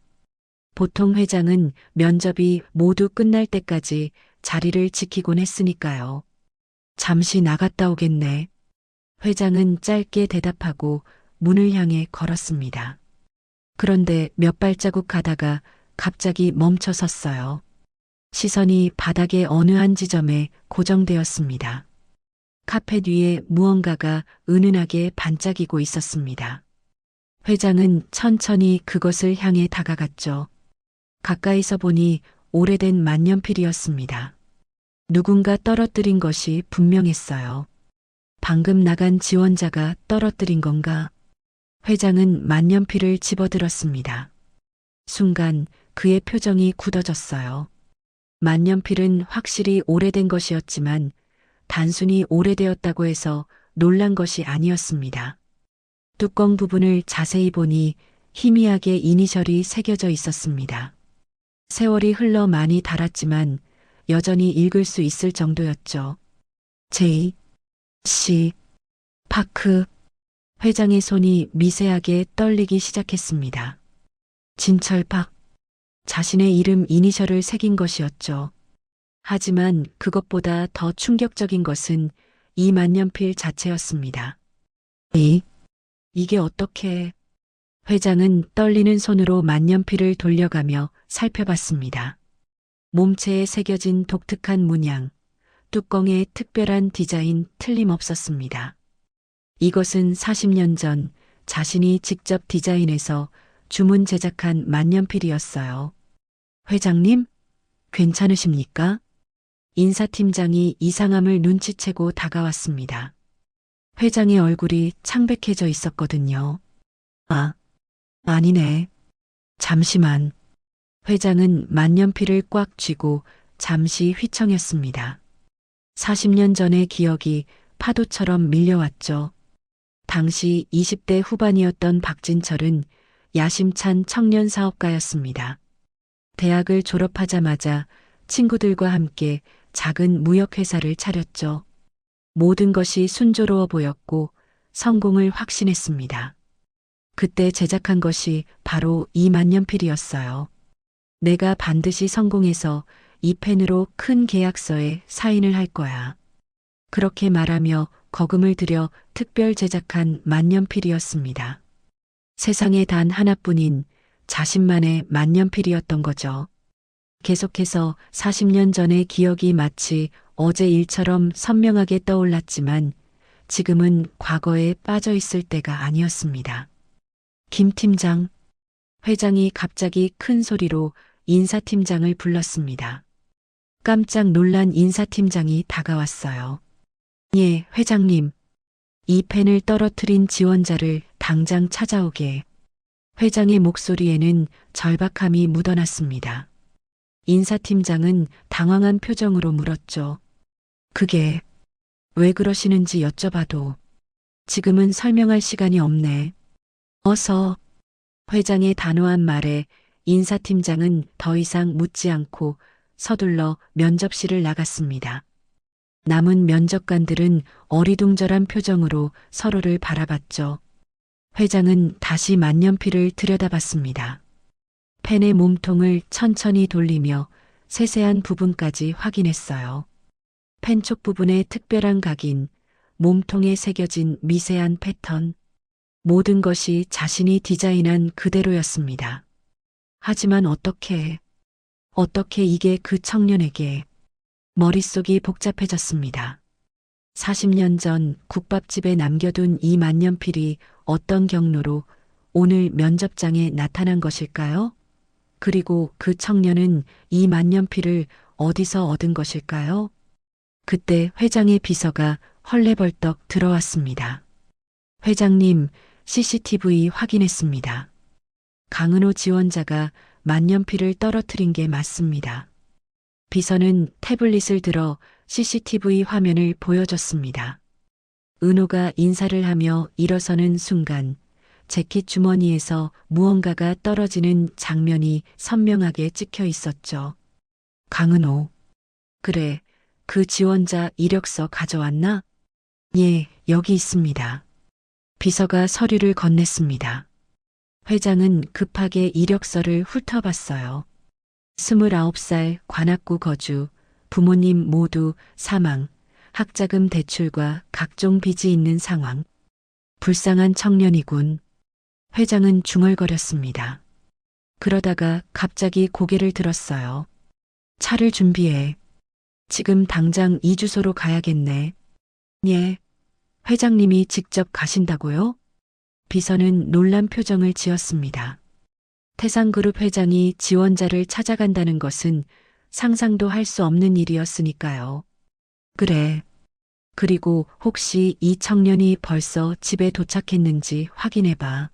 보통 회장은 면접이 모두 끝날 때까지 자리를 지키곤 했으니까요. 잠시 나갔다 오겠네. 회장은 짧게 대답하고 문을 향해 걸었습니다. 그런데 몇 발자국 가다가 갑자기 멈춰 섰어요. 시선이 바닥의 어느 한 지점에 고정되었습니다. 카펫 위에 무언가가 은은하게 반짝이고 있었습니다. 회장은 천천히 그것을 향해 다가갔죠. 가까이서 보니 오래된 만년필이었습니다. 누군가 떨어뜨린 것이 분명했어요. 방금 나간 지원자가 떨어뜨린 건가? 회장은 만년필을 집어들었습니다. 순간 그의 표정이 굳어졌어요. 만년필은 확실히 오래된 것이었지만 단순히 오래되었다고 해서 놀란 것이 아니었습니다. 뚜껑 부분을 자세히 보니 희미하게 이니셜이 새겨져 있었습니다. 세월이 흘러 많이 닳았지만 여전히 읽을 수 있을 정도였죠. J. C. 파크. 회장의 손이 미세하게 떨리기 시작했습니다. 진철박. 자신의 이름 이니셜을 새긴 것이었죠. 하지만 그것보다 더 충격적인 것은 이 만년필 자체였습니다. 이게 어떻게... 회장은 떨리는 손으로 만년필을 돌려가며 살펴봤습니다. 몸체에 새겨진 독특한 문양, 뚜껑의 특별한 디자인 틀림없었습니다. 이것은 40년 전 자신이 직접 디자인해서 주문 제작한 만년필이었어요. 회장님, 괜찮으십니까? 인사팀장이 이상함을 눈치채고 다가왔습니다. 회장의 얼굴이 창백해져 있었거든요. 아니네. 잠시만. 회장은 만년필을 꽉 쥐고 잠시 휘청였습니다. 40년 전의 기억이 파도처럼 밀려왔죠. 당시 20대 후반이었던 박진철은 야심찬 청년 사업가였습니다. 대학을 졸업하자마자 친구들과 함께 작은 무역회사를 차렸죠. 모든 것이 순조로워 보였고 성공을 확신했습니다. 그때 제작한 것이 바로 이 만년필이었어요. 내가 반드시 성공해서 이 펜으로 큰 계약서에 사인을 할 거야. 그렇게 말하며 거금을 들여 특별 제작한 만년필이었습니다. 세상에 단 하나뿐인 자신만의 만년필이었던 거죠. 계속해서 40년 전의 기억이 마치 어제 일처럼 선명하게 떠올랐지만 지금은 과거에 빠져 있을 때가 아니었습니다. 김 팀장, 회장이 갑자기 큰 소리로 인사팀장을 불렀습니다. 깜짝 놀란 인사팀장이 다가왔어요. 예, 회장님. 이 펜을 떨어뜨린 지원자를 당장 찾아오게. 회장의 목소리에는 절박함이 묻어났습니다. 인사팀장은 당황한 표정으로 물었죠. 그게 왜 그러시는지 여쭤봐도 지금은 설명할 시간이 없네. 어서. 회장의 단호한 말에 인사팀장은 더 이상 묻지 않고 서둘러 면접실을 나갔습니다. 남은 면접관들은 어리둥절한 표정으로 서로를 바라봤죠. 회장은 다시 만년필을 들여다봤습니다. 펜의 몸통을 천천히 돌리며 세세한 부분까지 확인했어요. 펜촉 부분의 특별한 각인, 몸통에 새겨진 미세한 패턴, 모든 것이 자신이 디자인한 그대로였습니다. 하지만 어떻게 이게 그 청년에게 머릿속이 복잡해졌습니다. 40년 전 국밥집에 남겨둔 이 만년필이 어떤 경로로 오늘 면접장에 나타난 것일까요? 그리고 그 청년은 이 만년필을 어디서 얻은 것일까요? 그때 회장의 비서가 헐레벌떡 들어왔습니다. 회장님, CCTV 확인했습니다. 강은호 지원자가 만년필을 떨어뜨린 게 맞습니다. 비서는 태블릿을 들어 CCTV 화면을 보여줬습니다. 은호가 인사를 하며 일어서는 순간 재킷 주머니에서 무언가가 떨어지는 장면이 선명하게 찍혀 있었죠. 강은호. 그래, 그 지원자 이력서 가져왔나? 예, 여기 있습니다. 비서가 서류를 건넸습니다. 회장은 급하게 이력서를 훑어봤어요. 29살 관악구 거주, 부모님 모두 사망, 학자금 대출과 각종 빚이 있는 상황. 불쌍한 청년이군. 회장은 중얼거렸습니다. 그러다가 갑자기 고개를 들었어요. 차를 준비해. 지금 당장 이 주소로 가야겠네. 예. 회장님이 직접 가신다고요? 비서는 놀란 표정을 지었습니다. 태상그룹 회장이 지원자를 찾아간다는 것은 상상도 할 수 없는 일이었으니까요. 그래. 그리고 혹시 이 청년이 벌써 집에 도착했는지 확인해봐.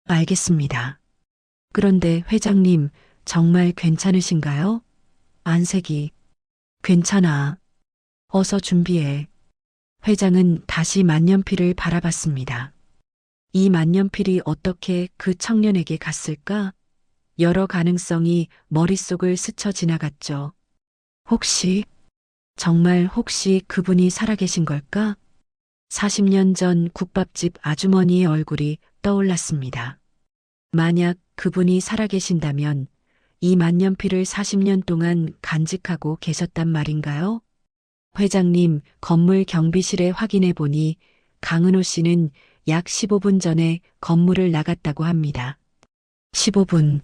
알겠습니다. 그런데 회장님, 정말 괜찮으신가요? 안색이. 괜찮아. 어서 준비해. 회장은 다시 만년필을 바라봤습니다. 이 만년필이 어떻게 그 청년에게 갔을까? 여러 가능성이 머릿속을 스쳐 지나갔죠. 정말 혹시 그분이 살아계신 걸까? 40년 전 국밥집 아주머니의 얼굴이 떠올랐습니다. 만약 그분이 살아계신다면 이 만년필을 40년 동안 간직하고 계셨단 말인가요? 회장님, 건물 경비실에 확인해 보니 강은호 씨는 약 15분 전에 건물을 나갔다고 합니다. 15분.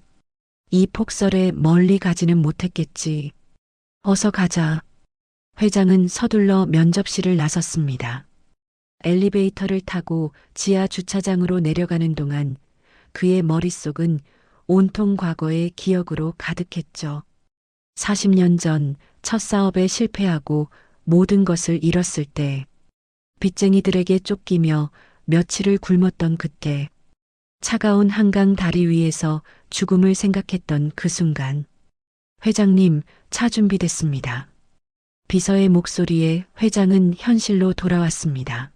이 폭설에 멀리 가지는 못했겠지. 어서 가자. 회장은 서둘러 면접실을 나섰습니다. 엘리베이터를 타고 지하 주차장으로 내려가는 동안 그의 머릿속은 온통 과거의 기억으로 가득했죠. 40년 전 첫 사업에 실패하고 모든 것을 잃었을 때, 빚쟁이들에게 쫓기며 며칠을 굶었던 그때, 차가운 한강 다리 위에서 죽음을 생각했던 그 순간. 회장님, 차 준비됐습니다. 비서의 목소리에 회장은 현실로 돌아왔습니다.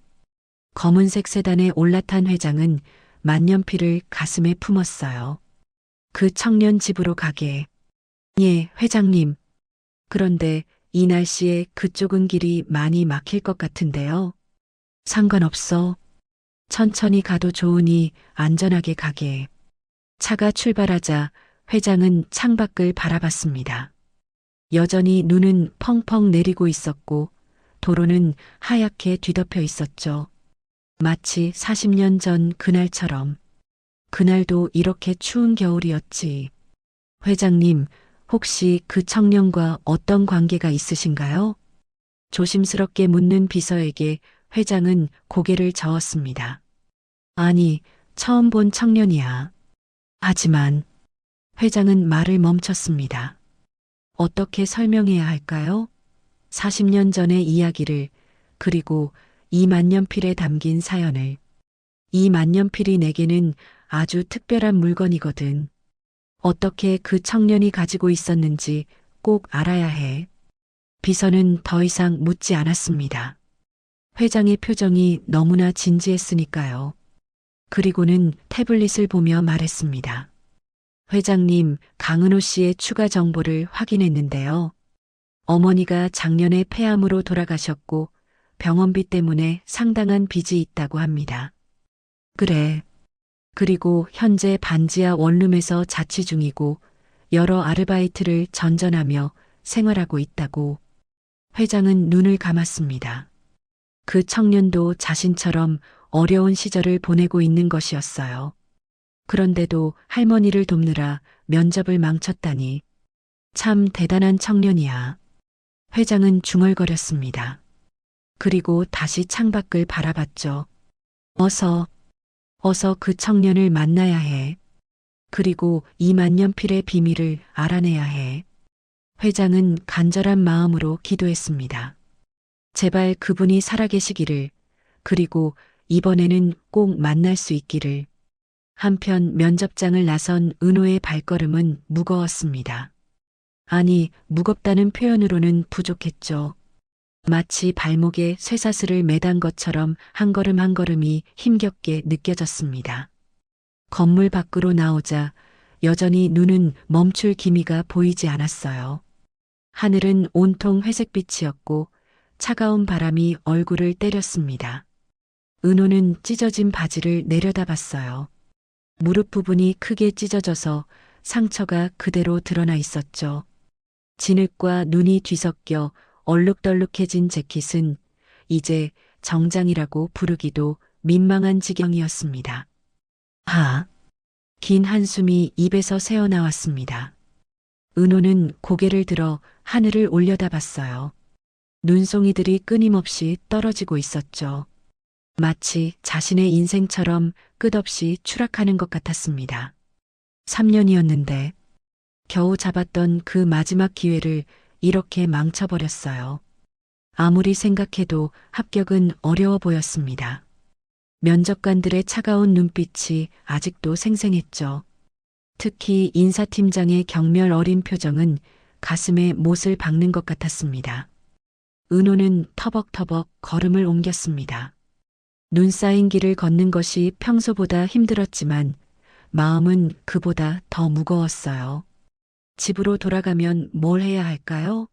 검은색 세단에 올라탄 회장은 만년필을 가슴에 품었어요. 그 청년 집으로 가게. 예, 회장님. 그런데 이 날씨에 그쪽은 길이 많이 막힐 것 같은데요. 상관없어. 천천히 가도 좋으니 안전하게 가게. 차가 출발하자 회장은 창밖을 바라봤습니다. 여전히 눈은 펑펑 내리고 있었고 도로는 하얗게 뒤덮여 있었죠. 마치 40년 전 그날처럼. 그날도 이렇게 추운 겨울이었지. 회장님, 혹시 그 청년과 어떤 관계가 있으신가요? 조심스럽게 묻는 비서에게 회장은 고개를 저었습니다. 아니, 처음 본 청년이야. 하지만 회장은 말을 멈췄습니다. 어떻게 설명해야 할까요? 40년 전의 이야기를, 그리고 이 만년필에 담긴 사연을. 이 만년필이 내게는 아주 특별한 물건이거든. 어떻게 그 청년이 가지고 있었는지 꼭 알아야 해. 비서는 더 이상 묻지 않았습니다. 회장의 표정이 너무나 진지했으니까요. 그리고는 태블릿을 보며 말했습니다. 회장님, 강은호 씨의 추가 정보를 확인했는데요. 어머니가 작년에 폐암으로 돌아가셨고 병원비 때문에 상당한 빚이 있다고 합니다. 그래. 그리고 현재 반지하 원룸에서 자취 중이고 여러 아르바이트를 전전하며 생활하고 있다고. 회장은 눈을 감았습니다. 그 청년도 자신처럼 어려운 시절을 보내고 있는 것이었어요. 그런데도 할머니를 돕느라 면접을 망쳤다니 참 대단한 청년이야. 회장은 중얼거렸습니다. 그리고 다시 창밖을 바라봤죠. 어서 그 청년을 만나야 해. 그리고 이 만년필의 비밀을 알아내야 해. 회장은 간절한 마음으로 기도했습니다. 제발 그분이 살아계시기를, 그리고 이번에는 꼭 만날 수 있기를. 한편 면접장을 나선 은호의 발걸음은 무거웠습니다. 아니, 무겁다는 표현으로는 부족했죠. 마치 발목에 쇠사슬을 매단 것처럼 한 걸음 한 걸음이 힘겹게 느껴졌습니다. 건물 밖으로 나오자 여전히 눈은 멈출 기미가 보이지 않았어요. 하늘은 온통 회색빛이었고 차가운 바람이 얼굴을 때렸습니다. 은호는 찢어진 바지를 내려다봤어요. 무릎 부분이 크게 찢어져서 상처가 그대로 드러나 있었죠. 진흙과 눈이 뒤섞여 얼룩덜룩해진 재킷은 이제 정장이라고 부르기도 민망한 지경이었습니다. 긴 한숨이 입에서 새어나왔습니다. 은호는 고개를 들어 하늘을 올려다봤어요. 눈송이들이 끊임없이 떨어지고 있었죠. 마치 자신의 인생처럼 끝없이 추락하는 것 같았습니다. 3년이었는데 겨우 잡았던 그 마지막 기회를 이렇게 망쳐버렸어요. 아무리 생각해도 합격은 어려워 보였습니다. 면접관들의 차가운 눈빛이 아직도 생생했죠. 특히 인사팀장의 경멸 어린 표정은 가슴에 못을 박는 것 같았습니다. 은호는 터벅터벅 걸음을 옮겼습니다. 눈 쌓인 길을 걷는 것이 평소보다 힘들었지만 마음은 그보다 더 무거웠어요. 집으로 돌아가면 뭘 해야 할까요?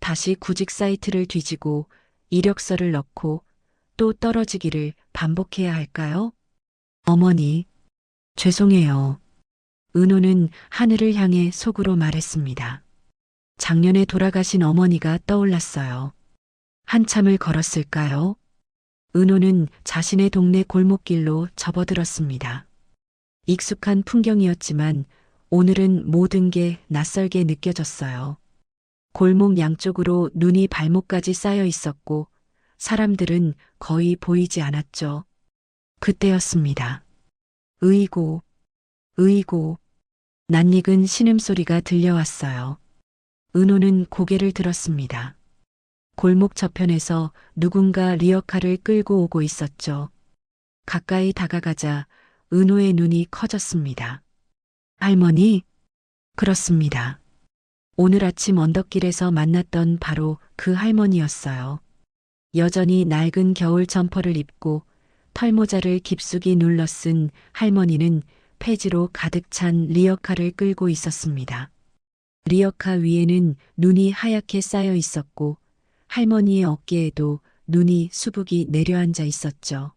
다시 구직 사이트를 뒤지고 이력서를 넣고 또 떨어지기를 반복해야 할까요? 어머니, 죄송해요. 은호는 하늘을 향해 속으로 말했습니다. 작년에 돌아가신 어머니가 떠올랐어요. 한참을 걸었을까요? 은호는 자신의 동네 골목길로 접어들었습니다. 익숙한 풍경이었지만 오늘은 모든 게 낯설게 느껴졌어요. 골목 양쪽으로 눈이 발목까지 쌓여 있었고 사람들은 거의 보이지 않았죠. 그때였습니다. 으이고, 낯익은 신음소리가 들려왔어요. 은호는 고개를 들었습니다. 골목 저편에서 누군가 리어카를 끌고 오고 있었죠. 가까이 다가가자 은호의 눈이 커졌습니다. 할머니? 그렇습니다. 오늘 아침 언덕길에서 만났던 바로 그 할머니였어요. 여전히 낡은 겨울 점퍼를 입고 털모자를 깊숙이 눌러 쓴 할머니는 폐지로 가득 찬 리어카를 끌고 있었습니다. 리어카 위에는 눈이 하얗게 쌓여 있었고 할머니의 어깨에도 눈이 수북이 내려앉아 있었죠.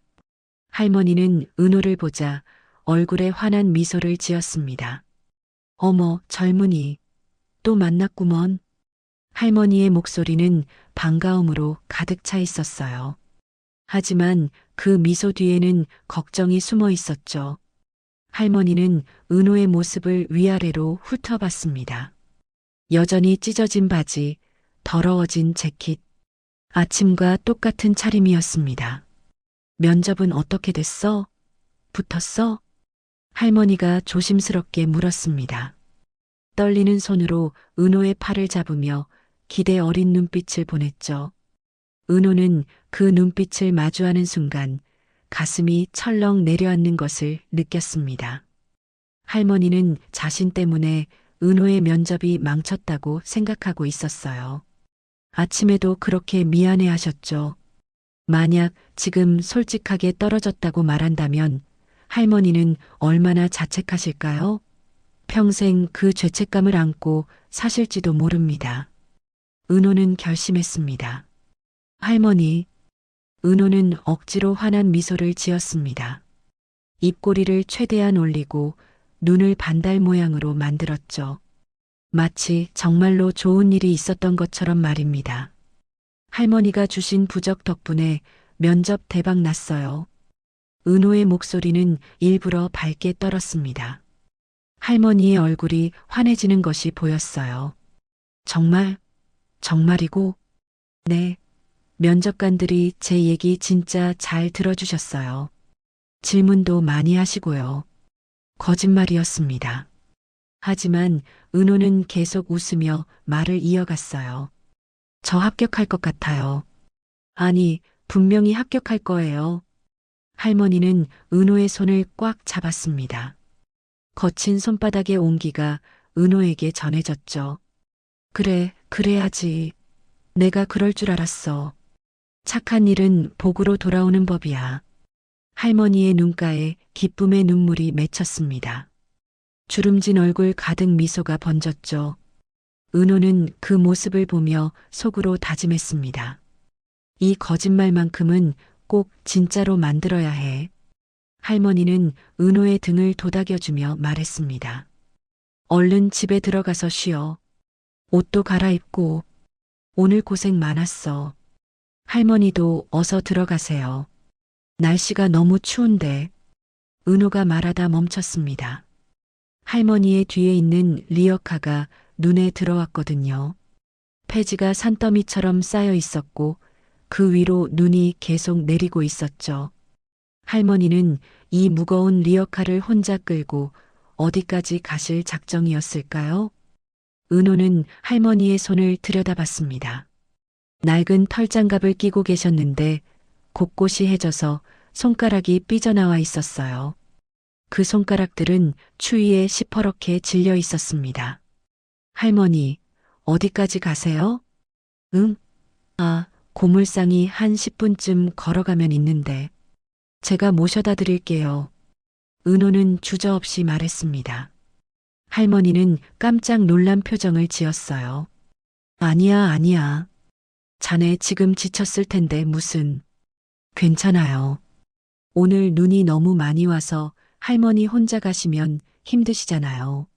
할머니는 은호를 보자 얼굴에 환한 미소를 지었습니다. 어머, 젊은이, 또 만났구먼. 할머니의 목소리는 반가움으로 가득 차 있었어요. 하지만 그 미소 뒤에는 걱정이 숨어 있었죠. 할머니는 은호의 모습을 위아래로 훑어봤습니다. 여전히 찢어진 바지, 더러워진 재킷, 아침과 똑같은 차림이었습니다. 면접은 어떻게 됐어? 붙었어? 할머니가 조심스럽게 물었습니다. 떨리는 손으로 은호의 팔을 잡으며 기대 어린 눈빛을 보냈죠. 은호는 그 눈빛을 마주하는 순간 가슴이 철렁 내려앉는 것을 느꼈습니다. 할머니는 자신 때문에 은호의 면접이 망쳤다고 생각하고 있었어요. 아침에도 그렇게 미안해 하셨죠. 만약 지금 솔직하게 떨어졌다고 말한다면 할머니는 얼마나 자책하실까요? 평생 그 죄책감을 안고 사실지도 모릅니다. 은호는 결심했습니다. 할머니, 은호는 억지로 환한 미소를 지었습니다. 입꼬리를 최대한 올리고 눈을 반달 모양으로 만들었죠. 마치 정말로 좋은 일이 있었던 것처럼 말입니다. 할머니가 주신 부적 덕분에 면접 대박 났어요. 은호의 목소리는 일부러 밝게 떨었습니다. 할머니의 얼굴이 환해지는 것이 보였어요. 정말, 정말이고, 네, 면접관들이 제 얘기 진짜 잘 들어주셨어요. 질문도 많이 하시고요. 거짓말이었습니다. 하지만 은호는 계속 웃으며 말을 이어갔어요. 저 합격할 것 같아요. 아니, 분명히 합격할 거예요. 할머니는 은호의 손을 꽉 잡았습니다. 거친 손바닥의 온기가 은호에게 전해졌죠. 그래, 그래야지. 내가 그럴 줄 알았어. 착한 일은 복으로 돌아오는 법이야. 할머니의 눈가에 기쁨의 눈물이 맺혔습니다. 주름진 얼굴 가득 미소가 번졌죠. 은호는 그 모습을 보며 속으로 다짐했습니다. 이 거짓말만큼은 꼭 진짜로 만들어야 해. 할머니는 은호의 등을 도닥여주며 말했습니다. 얼른 집에 들어가서 쉬어. 옷도 갈아입고. 오늘 고생 많았어. 할머니도 어서 들어가세요. 날씨가 너무 추운데. 은호가 말하다 멈췄습니다. 할머니의 뒤에 있는 리어카가 눈에 들어왔거든요. 폐지가 산더미처럼 쌓여 있었고 그 위로 눈이 계속 내리고 있었죠. 할머니는 이 무거운 리어카를 혼자 끌고 어디까지 가실 작정이었을까요? 은호는 할머니의 손을 들여다봤습니다. 낡은 털장갑을 끼고 계셨는데 곳곳이 해져서 손가락이 삐져나와 있었어요. 그 손가락들은 추위에 시퍼렇게 질려 있었습니다. 할머니, 어디까지 가세요? 응? 아, 고물상이 한 10분쯤 걸어가면 있는데. 제가 모셔다 드릴게요. 은호는 주저없이 말했습니다. 할머니는 깜짝 놀란 표정을 지었어요. 아니야, 아니야. 자네 지금 지쳤을 텐데 무슨. 괜찮아요. 오늘 눈이 너무 많이 와서 할머니 혼자 가시면 힘드시잖아요.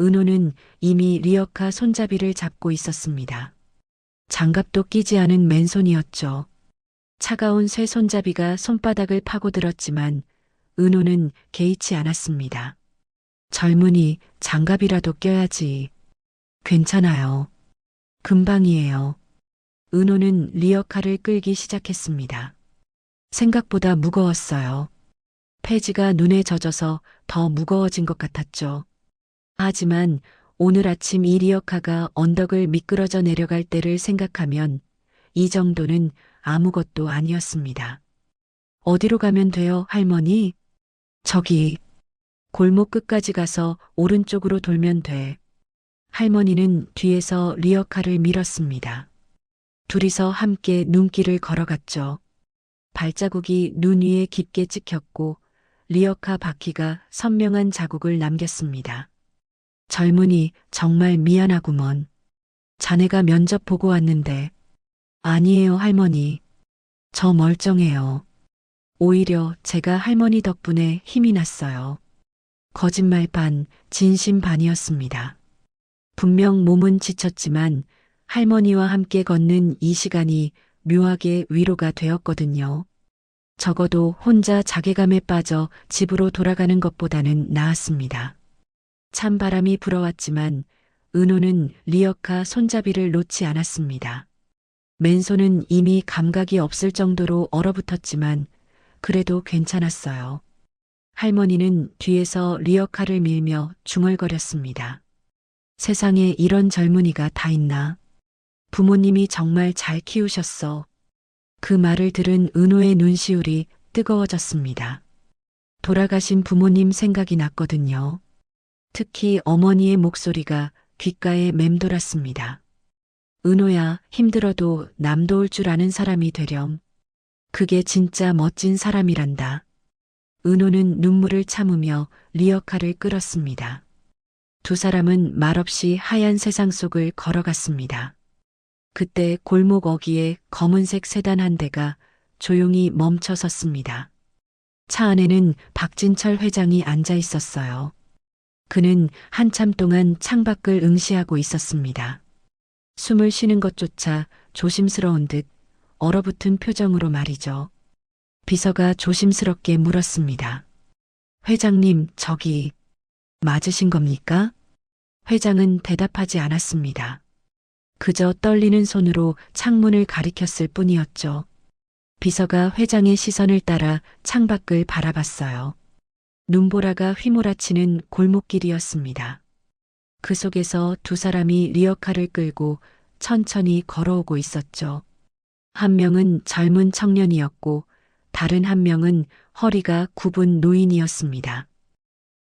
은호는 이미 리어카 손잡이를 잡고 있었습니다. 장갑도 끼지 않은 맨손이었죠. 차가운 쇠 손잡이가 손바닥을 파고들었지만 은호는 개의치 않았습니다. 젊으니 장갑이라도 껴야지. 괜찮아요. 금방이에요. 은호는 리어카를 끌기 시작했습니다. 생각보다 무거웠어요. 폐지가 눈에 젖어서 더 무거워진 것 같았죠. 하지만 오늘 아침 이 리어카가 언덕을 미끄러져 내려갈 때를 생각하면 이 정도는 아무것도 아니었습니다. 어디로 가면 돼요, 할머니? 저기, 골목 끝까지 가서 오른쪽으로 돌면 돼. 할머니는 뒤에서 리어카를 밀었습니다. 둘이서 함께 눈길을 걸어갔죠. 발자국이 눈 위에 깊게 찍혔고 리어카 바퀴가 선명한 자국을 남겼습니다. 젊은이 정말 미안하구먼. 자네가 면접 보고 왔는데. 아니에요, 할머니. 저 멀쩡해요. 오히려 제가 할머니 덕분에 힘이 났어요. 거짓말 반, 진심 반이었습니다. 분명 몸은 지쳤지만 할머니와 함께 걷는 이 시간이 묘하게 위로가 되었거든요. 적어도 혼자 자괴감에 빠져 집으로 돌아가는 것보다는 나았습니다. 찬바람이 불어왔지만 은호는 리어카 손잡이를 놓지 않았습니다. 맨손은 이미 감각이 없을 정도로 얼어붙었지만 그래도 괜찮았어요. 할머니는 뒤에서 리어카를 밀며 중얼거렸습니다. 세상에 이런 젊은이가 다 있나? 부모님이 정말 잘 키우셨어. 그 말을 들은 은호의 눈시울이 뜨거워졌습니다. 돌아가신 부모님 생각이 났거든요. 특히 어머니의 목소리가 귓가에 맴돌았습니다. 은호야, 힘들어도 남 도울 줄 아는 사람이 되렴. 그게 진짜 멋진 사람이란다. 은호는 눈물을 참으며 리어카를 끌었습니다. 두 사람은 말없이 하얀 세상 속을 걸어갔습니다. 그때 골목 어귀에 검은색 세단 한 대가 조용히 멈춰 섰습니다. 차 안에는 박진철 회장이 앉아 있었어요. 그는 한참 동안 창밖을 응시하고 있었습니다. 숨을 쉬는 것조차 조심스러운 듯 얼어붙은 표정으로 말이죠. 비서가 조심스럽게 물었습니다. 회장님, 저기 맞으신 겁니까? 회장은 대답하지 않았습니다. 그저 떨리는 손으로 창문을 가리켰을 뿐이었죠. 비서가 회장의 시선을 따라 창밖을 바라봤어요. 눈보라가 휘몰아치는 골목길이었습니다. 그 속에서 두 사람이 리어카를 끌고 천천히 걸어오고 있었죠. 한 명은 젊은 청년이었고 다른 한 명은 허리가 굽은 노인이었습니다.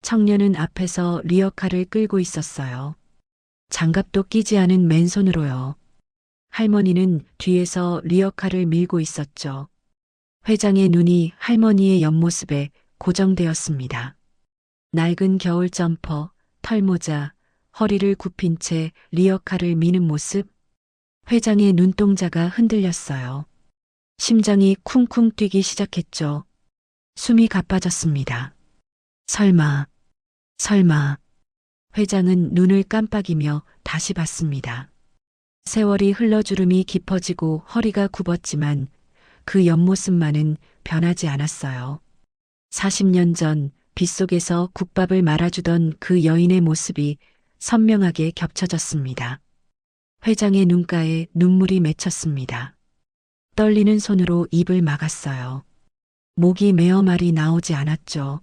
청년은 앞에서 리어카를 끌고 있었어요. 장갑도 끼지 않은 맨손으로요. 할머니는 뒤에서 리어카를 밀고 있었죠. 회장의 눈이 할머니의 옆모습에 고정되었습니다. 낡은 겨울 점퍼, 털모자, 허리를 굽힌 채 리어카를 미는 모습. 회장의 눈동자가 흔들렸어요. 심장이 쿵쿵 뛰기 시작했죠. 숨이 가빠졌습니다. 설마. 회장은 눈을 깜빡이며 다시 봤습니다. 세월이 흘러주름이 깊어지고 허리가 굽었지만 그 옆모습만은 변하지 않았어요. 40년 전 빗속에서 국밥을 말아주던 그 여인의 모습이 선명하게 겹쳐졌습니다. 회장의 눈가에 눈물이 맺혔습니다. 떨리는 손으로 입을 막았어요. 목이 메어 말이 나오지 않았죠.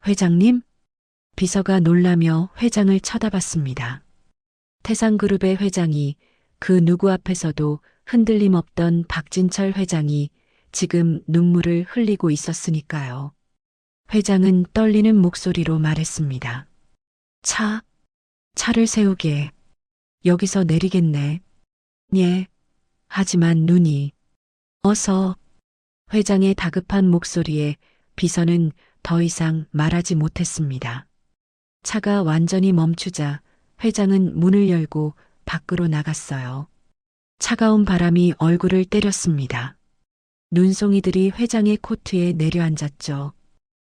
회장님? 비서가 놀라며 회장을 쳐다봤습니다. 태상그룹의 회장이 그 누구 앞에서도 흔들림 없던 박진철 회장이 지금 눈물을 흘리고 있었으니까요. 회장은 떨리는 목소리로 말했습니다. 차를 세우게. 여기서 내리겠네. 예. 하지만 눈이. 어서. 회장의 다급한 목소리에 비서는 더 이상 말하지 못했습니다. 차가 완전히 멈추자 회장은 문을 열고 밖으로 나갔어요. 차가운 바람이 얼굴을 때렸습니다. 눈송이들이 회장의 코트에 내려앉았죠.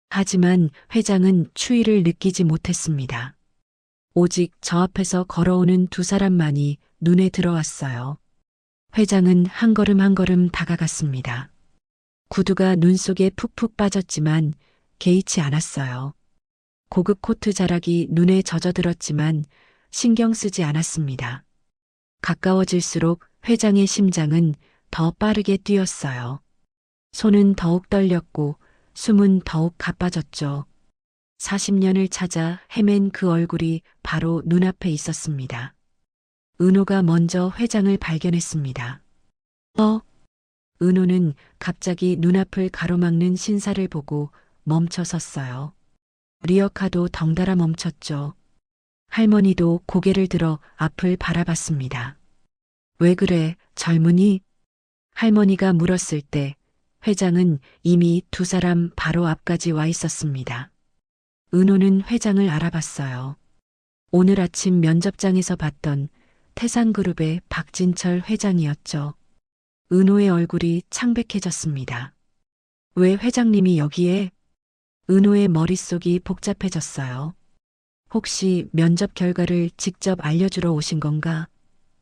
하지만 회장은 추위를 느끼지 못했습니다. 오직 저 앞에서 걸어오는 두 사람만이 눈에 들어왔어요. 회장은 한 걸음 한 걸음 다가갔습니다. 구두가 눈 속에 푹푹 빠졌지만 개의치 않았어요. 고급 코트 자락이 눈에 젖어들었지만 신경 쓰지 않았습니다. 가까워질수록 회장의 심장은 더 빠르게 뛰었어요. 손은 더욱 떨렸고 숨은 더욱 가빠졌죠. 40년을 찾아 헤맨 그 얼굴이 바로 눈앞에 있었습니다. 은호가 먼저 회장을 발견했습니다. 은호는 갑자기 눈앞을 가로막는 신사를 보고 멈춰 섰어요. 리어카도 덩달아 멈췄죠. 할머니도 고개를 들어 앞을 바라봤습니다. 왜 그래, 젊은이? 할머니가 물었을 때 회장은 이미 두 사람 바로 앞까지 와 있었습니다. 은호는 회장을 알아봤어요. 오늘 아침 면접장에서 봤던 태상그룹의 박진철 회장이었죠. 은호의 얼굴이 창백해졌습니다. 왜 회장님이 여기에? 은호의 머릿속이 복잡해졌어요. 혹시 면접 결과를 직접 알려주러 오신 건가?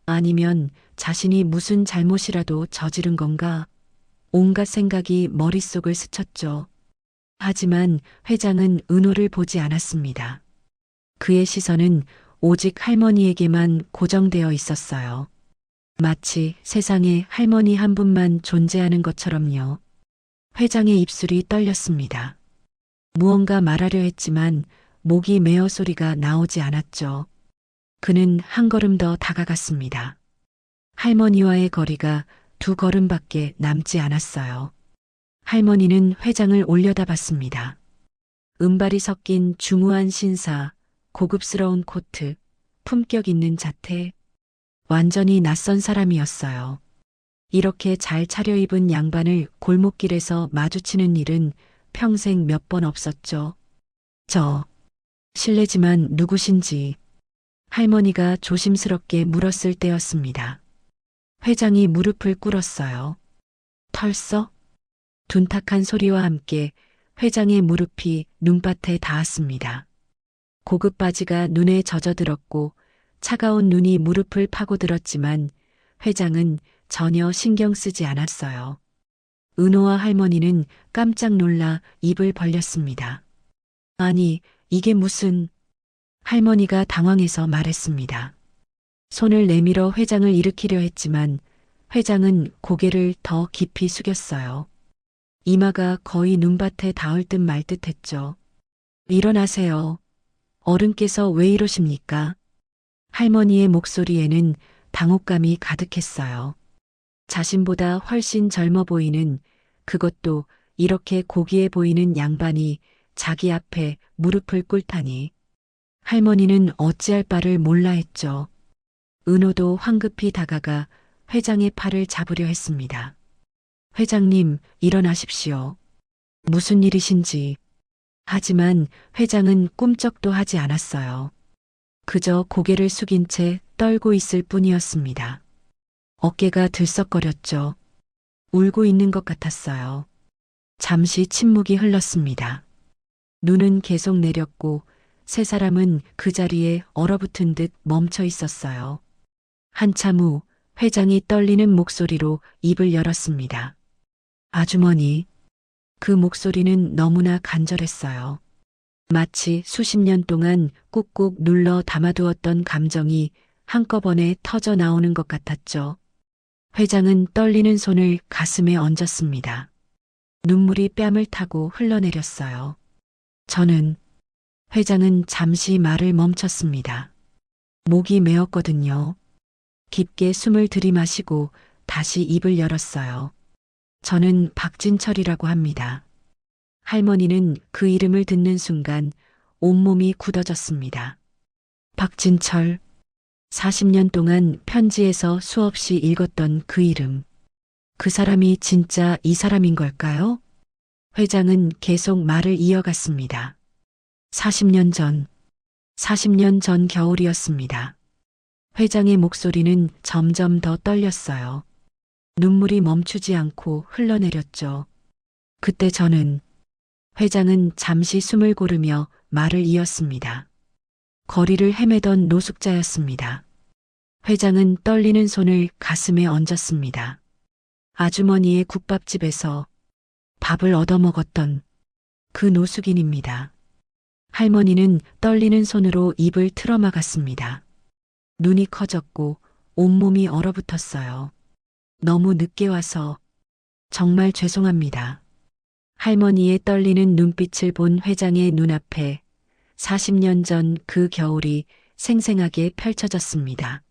아니면 자신이 무슨 잘못이라도 저지른 건가? 온갖 생각이 머릿속을 스쳤죠. 하지만 회장은 은호를 보지 않았습니다. 그의 시선은 오직 할머니에게만 고정되어 있었어요. 마치 세상에 할머니 한 분만 존재하는 것처럼요. 회장의 입술이 떨렸습니다. 무언가 말하려 했지만 목이 메어 소리가 나오지 않았죠. 그는 한 걸음 더 다가갔습니다. 할머니와의 거리가 두 걸음밖에 남지 않았어요. 할머니는 회장을 올려다봤습니다. 은발이 섞인 중후한 신사, 고급스러운 코트, 품격 있는 자태, 완전히 낯선 사람이었어요. 이렇게 잘 차려입은 양반을 골목길에서 마주치는 일은 평생 몇 번 없었죠. 실례지만 누구신지 할머니가 조심스럽게 물었을 때였습니다. 회장이 무릎을 꿇었어요. 털썩? 둔탁한 소리와 함께 회장의 무릎이 눈밭에 닿았습니다. 고급 바지가 눈에 젖어들었고 차가운 눈이 무릎을 파고들었지만 회장은 전혀 신경 쓰지 않았어요. 은호와 할머니는 깜짝 놀라 입을 벌렸습니다. 아니, 이게 무슨... 할머니가 당황해서 말했습니다. 손을 내밀어 회장을 일으키려 했지만 회장은 고개를 더 깊이 숙였어요. 이마가 거의 눈밭에 닿을 듯 말 듯 했죠. 일어나세요. 어른께서 왜 이러십니까? 할머니의 목소리에는 당혹감이 가득했어요. 자신보다 훨씬 젊어 보이는, 그것도 이렇게 고귀해 보이는 양반이 자기 앞에 무릎을 꿇다니. 할머니는 어찌할 바를 몰라 했죠. 은호도 황급히 다가가 회장의 팔을 잡으려 했습니다. 회장님, 일어나십시오. 무슨 일이신지. 하지만 회장은 꿈쩍도 하지 않았어요. 그저 고개를 숙인 채 떨고 있을 뿐이었습니다. 어깨가 들썩거렸죠. 울고 있는 것 같았어요. 잠시 침묵이 흘렀습니다. 눈은 계속 내렸고 세 사람은 그 자리에 얼어붙은 듯 멈춰 있었어요. 한참 후 회장이 떨리는 목소리로 입을 열었습니다. 아주머니. 그 목소리는 너무나 간절했어요. 마치 수십 년 동안 꾹꾹 눌러 담아두었던 감정이 한꺼번에 터져 나오는 것 같았죠. 회장은 떨리는 손을 가슴에 얹었습니다. 눈물이 뺨을 타고 흘러내렸어요. 회장은 잠시 말을 멈췄습니다. 목이 메었거든요. 깊게 숨을 들이마시고 다시 입을 열었어요. 저는 박진철이라고 합니다. 할머니는 그 이름을 듣는 순간 온몸이 굳어졌습니다. 박진철. 40년 동안 편지에서 수없이 읽었던 그 이름. 그 사람이 진짜 이 사람인 걸까요? 회장은 계속 말을 이어갔습니다. 40년 전 겨울이었습니다. 회장의 목소리는 점점 더 떨렸어요. 눈물이 멈추지 않고 흘러내렸죠. 그때 회장은 잠시 숨을 고르며 말을 이었습니다. 거리를 헤매던 노숙자였습니다. 회장은 떨리는 손을 가슴에 얹었습니다. 아주머니의 국밥집에서 밥을 얻어먹었던 그 노숙인입니다. 할머니는 떨리는 손으로 입을 틀어막았습니다. 눈이 커졌고 온몸이 얼어붙었어요. 너무 늦게 와서 정말 죄송합니다. 할머니의 떨리는 눈빛을 본 회장의 눈앞에 40년 전 그 겨울이 생생하게 펼쳐졌습니다.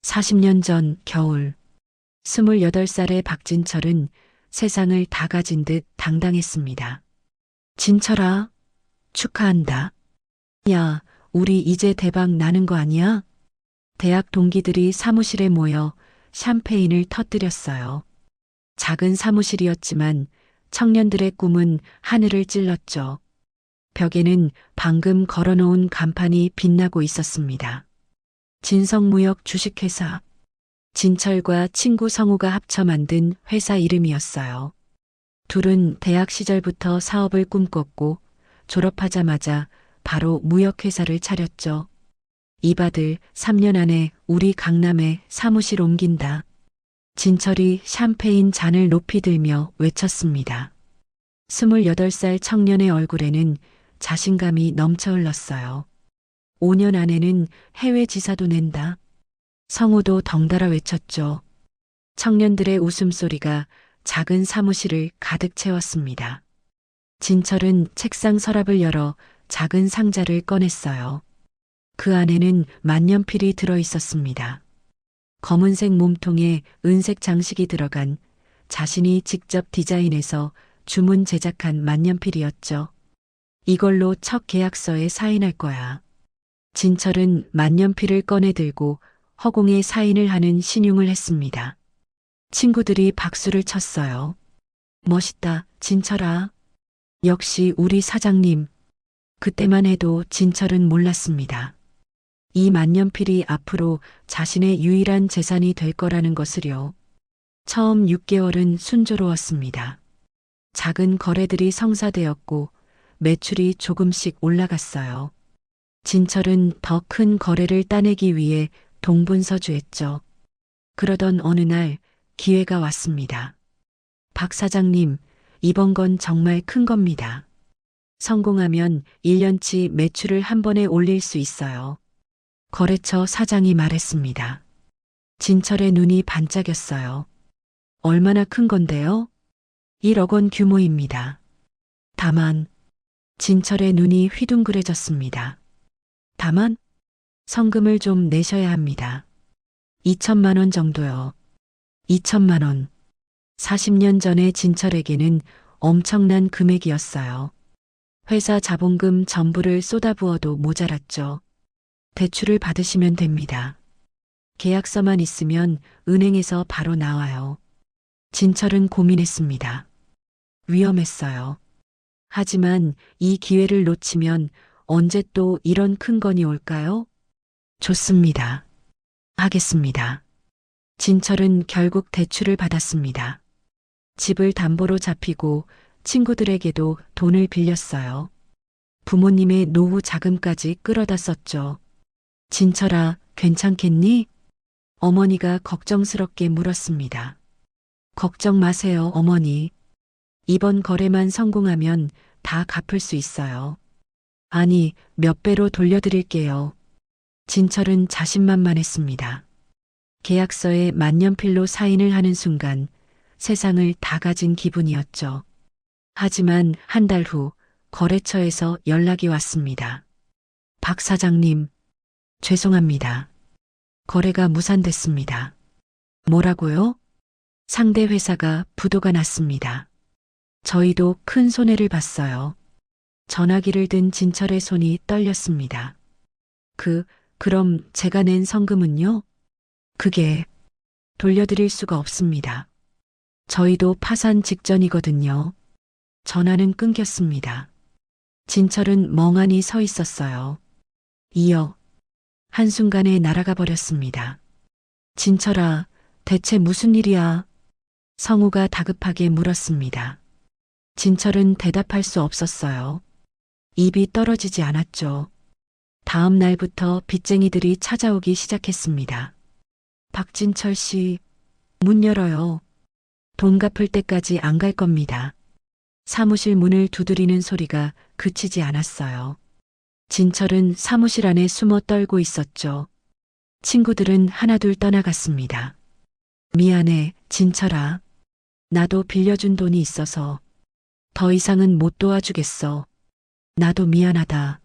40년 전 겨울, 28살의 박진철은 세상을 다 가진 듯 당당했습니다. 진철아, 축하한다. 야, 우리 이제 대박 나는 거 아니야? 대학 동기들이 사무실에 모여 샴페인을 터뜨렸어요. 작은 사무실이었지만 청년들의 꿈은 하늘을 찔렀죠. 벽에는 방금 걸어놓은 간판이 빛나고 있었습니다. 진성무역 주식회사. 진철과 친구 성우가 합쳐 만든 회사 이름이었어요. 둘은 대학 시절부터 사업을 꿈꿨고 졸업하자마자 바로 무역회사를 차렸죠. 이바들 3년 안에 우리 강남에 사무실 옮긴다. 진철이 샴페인 잔을 높이 들며 외쳤습니다. 28살 청년의 얼굴에는 자신감이 넘쳐 흘렀어요. 5년 안에는 해외 지사도 낸다. 성우도 덩달아 외쳤죠. 청년들의 웃음소리가 작은 사무실을 가득 채웠습니다. 진철은 책상 서랍을 열어 작은 상자를 꺼냈어요. 그 안에는 만년필이 들어 있었습니다. 검은색 몸통에 은색 장식이 들어간 자신이 직접 디자인해서 주문 제작한 만년필이었죠. 이걸로 첫 계약서에 사인할 거야. 진철은 만년필을 꺼내 들고 허공에 사인을 하는 신용을 했습니다. 친구들이 박수를 쳤어요. 멋있다, 진철아. 역시 우리 사장님. 그때만 해도 진철은 몰랐습니다. 이 만년필이 앞으로 자신의 유일한 재산이 될 거라는 것을요. 처음 6개월은 순조로웠습니다. 작은 거래들이 성사되었고 매출이 조금씩 올라갔어요. 진철은 더 큰 거래를 따내기 위해 동분서주했죠. 그러던 어느 날 기회가 왔습니다. 박 사장님, 이번 건 정말 큰 겁니다. 성공하면 1년치 매출을 한 번에 올릴 수 있어요. 거래처 사장이 말했습니다. 진철의 눈이 반짝였어요. 얼마나 큰 건데요? 1억 원 규모입니다. 다만, 진철의 눈이 휘둥그레졌습니다. 다만, 성금을 좀 내셔야 합니다. 2천만 원 정도요. 2천만 원. 40년 전에 진철에게는 엄청난 금액이었어요. 회사 자본금 전부를 쏟아부어도 모자랐죠. 대출을 받으시면 됩니다. 계약서만 있으면 은행에서 바로 나와요. 진철은 고민했습니다. 위험했어요. 하지만 이 기회를 놓치면 언제 또 이런 큰 건이 올까요? 좋습니다. 하겠습니다. 진철은 결국 대출을 받았습니다. 집을 담보로 잡히고 친구들에게도 돈을 빌렸어요. 부모님의 노후 자금까지 끌어다 썼죠. 진철아, 괜찮겠니? 어머니가 걱정스럽게 물었습니다. 걱정 마세요, 어머니. 이번 거래만 성공하면 다 갚을 수 있어요. 아니, 몇 배로 돌려드릴게요. 진철은 자신만만했습니다. 계약서에 만년필로 사인을 하는 순간 세상을 다 가진 기분이었죠. 하지만 한 달 후 거래처에서 연락이 왔습니다. 박 사장님, 죄송합니다. 거래가 무산됐습니다. 뭐라고요? 상대 회사가 부도가 났습니다. 저희도 큰 손해를 봤어요. 전화기를 든 진철의 손이 떨렸습니다. 그럼 제가 낸 성금은요? 그게 돌려드릴 수가 없습니다. 저희도 파산 직전이거든요. 전화는 끊겼습니다. 진철은 멍하니 서 있었어요. 2억. 한순간에 날아가 버렸습니다. 진철아, 대체 무슨 일이야? 성우가 다급하게 물었습니다. 진철은 대답할 수 없었어요. 입이 떨어지지 않았죠. 다음 날부터 빚쟁이들이 찾아오기 시작했습니다. 박진철 씨, 문 열어요. 돈 갚을 때까지 안 갈 겁니다. 사무실 문을 두드리는 소리가 그치지 않았어요. 진철은 사무실 안에 숨어 떨고 있었죠. 친구들은 하나둘 떠나갔습니다. 미안해, 진철아. 나도 빌려준 돈이 있어서 더 이상은 못 도와주겠어. 나도 미안하다.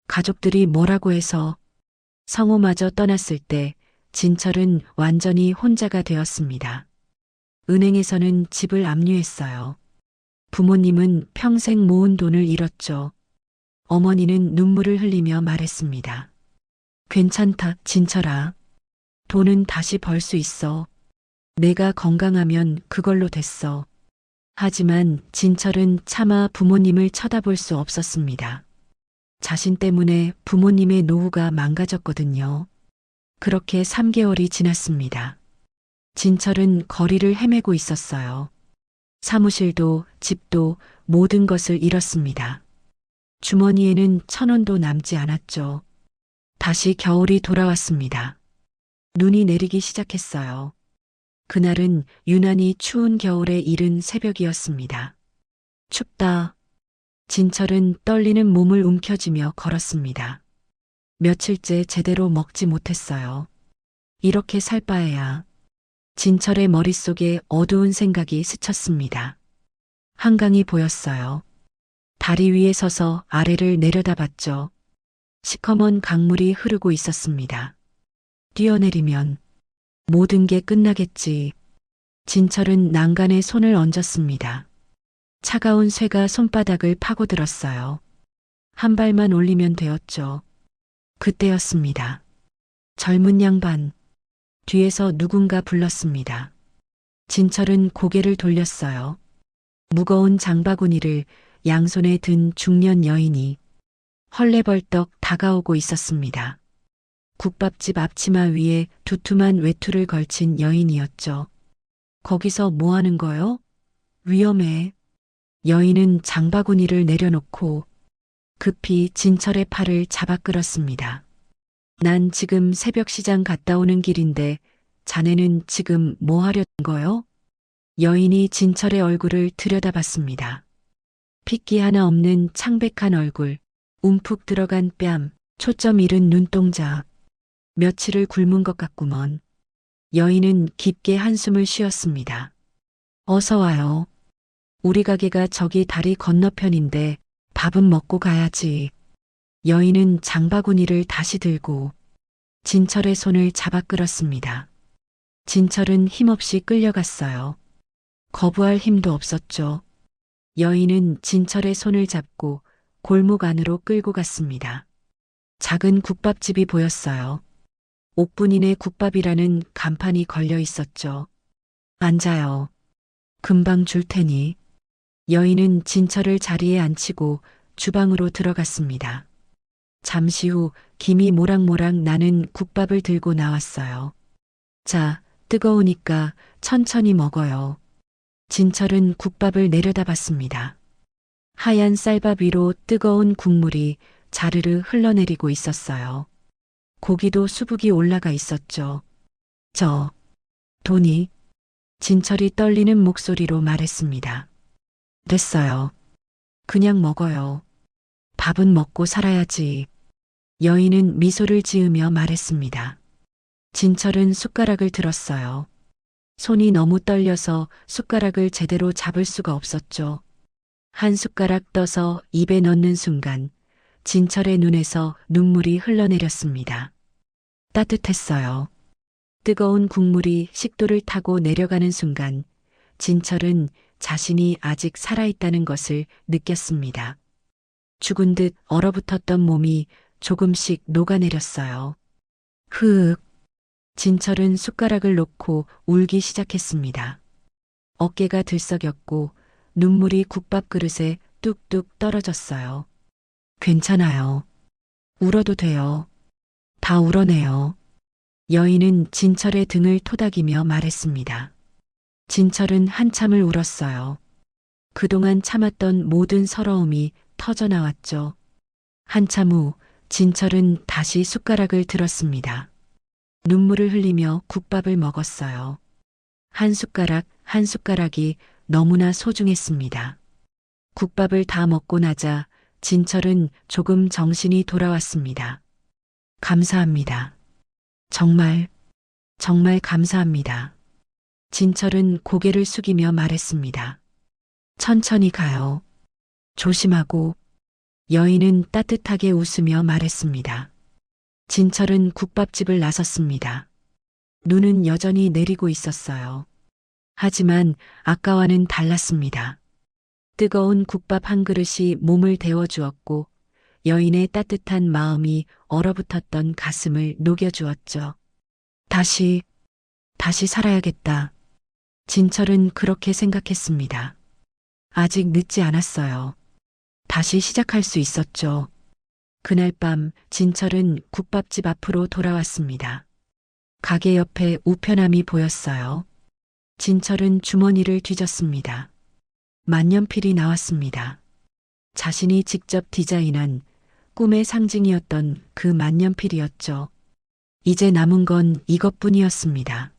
가족들이 뭐라고 해서. 성우마저 떠났을 때 진철은 완전히 혼자가 되었습니다. 은행에서는 집을 압류했어요. 부모님은 평생 모은 돈을 잃었죠. 어머니는 눈물을 흘리며 말했습니다. 괜찮다, 진철아. 돈은 다시 벌 수 있어. 내가 건강하면 그걸로 됐어. 하지만 진철은 차마 부모님을 쳐다볼 수 없었습니다. 자신 때문에 부모님의 노후가 망가졌거든요. 그렇게 3개월이 지났습니다. 진철은 거리를 헤매고 있었어요. 사무실도 집도 모든 것을 잃었습니다. 주머니에는 1,000원도 남지 않았죠. 다시 겨울이 돌아왔습니다. 눈이 내리기 시작했어요. 그날은 유난히 추운 겨울의 이른 새벽이었습니다. 춥다. 진철은 떨리는 몸을 움켜쥐며 걸었습니다. 며칠째 제대로 먹지 못했어요. 이렇게 살 바에야. 진철의 머릿속에 어두운 생각이 스쳤습니다. 한강이 보였어요. 다리 위에 서서 아래를 내려다봤죠. 시커먼 강물이 흐르고 있었습니다. 뛰어내리면 모든 게 끝나겠지. 진철은 난간에 손을 얹었습니다. 차가운 쇠가 손바닥을 파고들었어요. 한 발만 올리면 되었죠. 그때였습니다. 젊은 양반. 뒤에서 누군가 불렀습니다. 진철은 고개를 돌렸어요. 무거운 장바구니를 양손에 든 중년 여인이 헐레벌떡 다가오고 있었습니다. 국밥집 앞치마 위에 두툼한 외투를 걸친 여인이었죠. 거기서 뭐 하는 거요? 위험해. 여인은 장바구니를 내려놓고 급히 진철의 팔을 잡아 끌었습니다. 난 지금 새벽 시장 갔다 오는 길인데 자네는 지금 뭐 하려는 거요? 여인이 진철의 얼굴을 들여다봤습니다. 핏기 하나 없는 창백한 얼굴, 움푹 들어간 뺨, 초점 잃은 눈동자. 며칠을 굶은 것 같구먼. 여인은 깊게 한숨을 쉬었습니다. 어서 와요. 우리 가게가 저기 다리 건너편인데 밥은 먹고 가야지. 여인은 장바구니를 다시 들고 진철의 손을 잡아 끌었습니다. 진철은 힘없이 끌려갔어요. 거부할 힘도 없었죠. 여인은 진철의 손을 잡고 골목 안으로 끌고 갔습니다. 작은 국밥집이 보였어요. 옥분인의 국밥이라는 간판이 걸려 있었죠. 앉아요. 금방 줄 테니. 여인은 진철을 자리에 앉히고 주방으로 들어갔습니다. 잠시 후 김이 모락모락 나는 국밥을 들고 나왔어요. 자, 뜨거우니까 천천히 먹어요. 진철은 국밥을 내려다봤습니다. 하얀 쌀밥 위로 뜨거운 국물이 자르르 흘러내리고 있었어요. 고기도 수북이 올라가 있었죠. 돈이? 진철이 떨리는 목소리로 말했습니다. 됐어요. 그냥 먹어요. 밥은 먹고 살아야지. 여인은 미소를 지으며 말했습니다. 진철은 숟가락을 들었어요. 손이 너무 떨려서 숟가락을 제대로 잡을 수가 없었죠. 한 숟가락 떠서 입에 넣는 순간 진철의 눈에서 눈물이 흘러내렸습니다. 따뜻했어요. 뜨거운 국물이 식도를 타고 내려가는 순간 진철은 자신이 아직 살아있다는 것을 느꼈습니다. 죽은 듯 얼어붙었던 몸이 조금씩 녹아내렸어요. 흐윽. 진철은 숟가락을 놓고 울기 시작했습니다. 어깨가 들썩였고 눈물이 국밥 그릇에 뚝뚝 떨어졌어요. 괜찮아요. 울어도 돼요. 다 울어내요. 여인은 진철의 등을 토닥이며 말했습니다. 진철은 한참을 울었어요. 그동안 참았던 모든 서러움이 터져나왔죠. 한참 후 진철은 다시 숟가락을 들었습니다. 눈물을 흘리며 국밥을 먹었어요. 한 숟가락 한 숟가락이 너무나 소중했습니다. 국밥을 다 먹고 나자 진철은 조금 정신이 돌아왔습니다. 감사합니다. 정말 감사합니다. 진철은 고개를 숙이며 말했습니다. 천천히 가요. 조심하고. 여인은 따뜻하게 웃으며 말했습니다. 진철은 국밥집을 나섰습니다. 눈은 여전히 내리고 있었어요. 하지만 아까와는 달랐습니다. 뜨거운 국밥 한 그릇이 몸을 데워주었고 여인의 따뜻한 마음이 얼어붙었던 가슴을 녹여주었죠. 다시 살아야겠다. 진철은 그렇게 생각했습니다. 아직 늦지 않았어요. 다시 시작할 수 있었죠. 그날 밤 진철은 국밥집 앞으로 돌아왔습니다. 가게 옆에 우편함이 보였어요. 진철은 주머니를 뒤졌습니다. 만년필이 나왔습니다. 자신이 직접 디자인한 꿈의 상징이었던 그 만년필이었죠. 이제 남은 건 이것뿐이었습니다.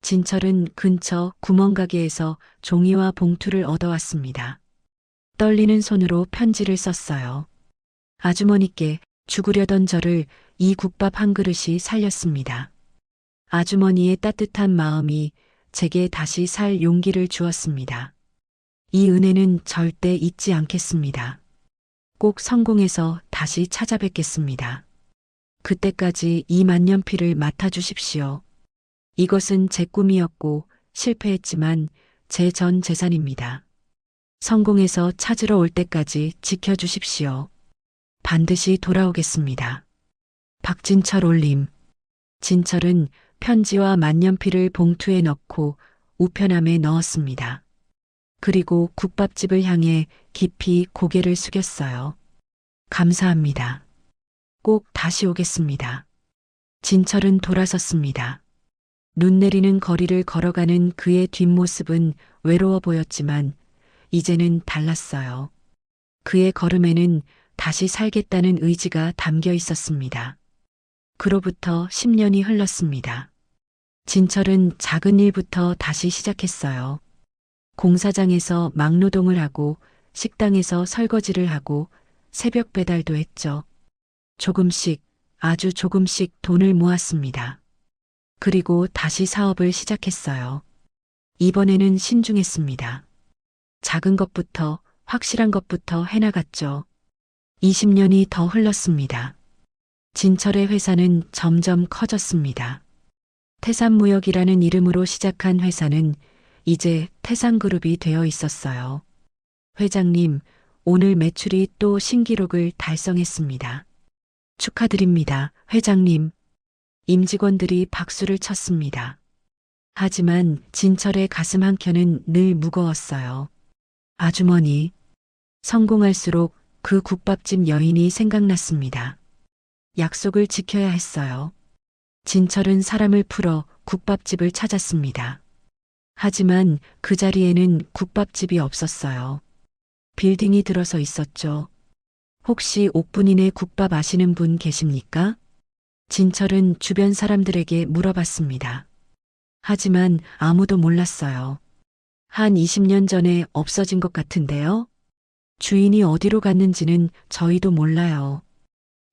진철은 근처 구멍가게에서 종이와 봉투를 얻어왔습니다. 떨리는 손으로 편지를 썼어요. 아주머니께 죽으려던 저를 이 국밥 한 그릇이 살렸습니다. 아주머니의 따뜻한 마음이 제게 다시 살 용기를 주었습니다. 이 은혜는 절대 잊지 않겠습니다. 꼭 성공해서 다시 찾아뵙겠습니다. 그때까지 이 만년필을 맡아주십시오. 이것은 제 꿈이었고 실패했지만 제 전 재산입니다. 성공해서 찾으러 올 때까지 지켜주십시오. 반드시 돌아오겠습니다. 박진철 올림. 진철은 편지와 만년필을 봉투에 넣고 우편함에 넣었습니다. 그리고 국밥집을 향해 깊이 고개를 숙였어요. 감사합니다. 꼭 다시 오겠습니다. 진철은 돌아섰습니다. 눈 내리는 거리를 걸어가는 그의 뒷모습은 외로워 보였지만 이제는 달랐어요. 그의 걸음에는 다시 살겠다는 의지가 담겨 있었습니다. 그로부터 10년이 흘렀습니다. 진철은 작은 일부터 다시 시작했어요. 공사장에서 막노동을 하고 식당에서 설거지를 하고 새벽 배달도 했죠. 조금씩, 아주 조금씩 돈을 모았습니다. 그리고 다시 사업을 시작했어요. 이번에는 신중했습니다. 작은 것부터, 확실한 것부터 해나갔죠. 20년이 더 흘렀습니다. 진철의 회사는 점점 커졌습니다. 태산무역이라는 이름으로 시작한 회사는 이제 태산그룹이 되어 있었어요. 회장님, 오늘 매출이 또 신기록을 달성했습니다. 축하드립니다, 회장님. 임직원들이 박수를 쳤습니다. 하지만 진철의 가슴 한켠은 늘 무거웠어요. 아주머니, 성공할수록 그 국밥집 여인이 생각났습니다. 약속을 지켜야 했어요. 진철은 사람을 풀어 국밥집을 찾았습니다. 하지만 그 자리에는 국밥집이 없었어요. 빌딩이 들어서 있었죠. 혹시 옥분이네 국밥 아시는 분 계십니까? 진철은 주변 사람들에게 물어봤습니다. 하지만 아무도 몰랐어요. 한 20년 전에 없어진 것 같은데요? 주인이 어디로 갔는지는 저희도 몰라요.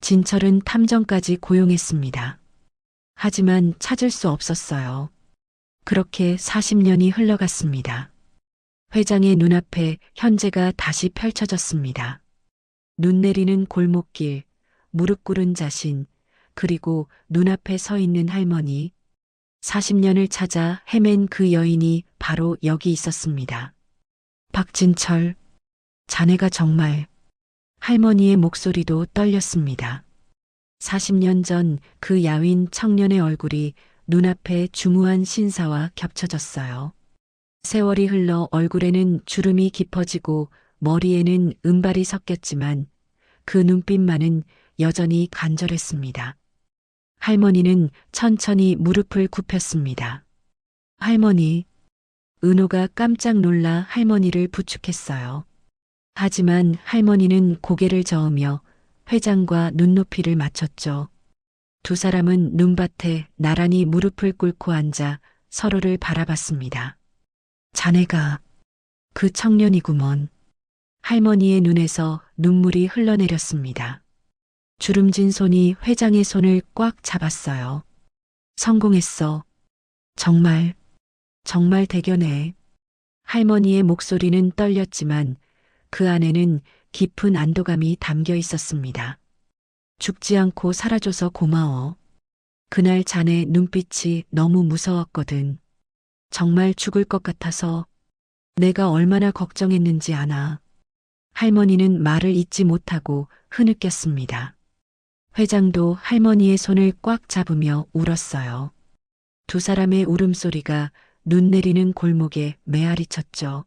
진철은 탐정까지 고용했습니다. 하지만 찾을 수 없었어요. 그렇게 40년이 흘러갔습니다. 회장의 눈앞에 현재가 다시 펼쳐졌습니다. 눈 내리는 골목길, 무릎 꿇은 자신, 그리고 눈앞에 서 있는 할머니. 40년을 찾아 헤맨 그 여인이 바로 여기 있었습니다. 박진철, 자네가 정말... 할머니의 목소리도 떨렸습니다. 40년 전 그 야윈 청년의 얼굴이 눈앞에 중후한 신사와 겹쳐졌어요. 세월이 흘러 얼굴에는 주름이 깊어지고 머리에는 은발이 섞였지만 그 눈빛만은 여전히 간절했습니다. 할머니는 천천히 무릎을 굽혔습니다. 할머니, 은호가 깜짝 놀라 할머니를 부축했어요. 하지만 할머니는 고개를 저으며 회장과 눈높이를 맞췄죠. 두 사람은 눈밭에 나란히 무릎을 꿇고 앉아 서로를 바라봤습니다. 자네가 그 청년이구먼. 할머니의 눈에서 눈물이 흘러내렸습니다. 주름진 손이 회장의 손을 꽉 잡았어요. 성공했어. 정말, 정말 대견해. 할머니의 목소리는 떨렸지만 그 안에는 깊은 안도감이 담겨 있었습니다. 죽지 않고 살아줘서 고마워. 그날 자네 눈빛이 너무 무서웠거든. 정말 죽을 것 같아서 내가 얼마나 걱정했는지 아나. 할머니는 말을 잇지 못하고 흐느꼈습니다. 회장도 할머니의 손을 꽉 잡으며 울었어요. 두 사람의 울음소리가 눈 내리는 골목에 메아리 쳤죠.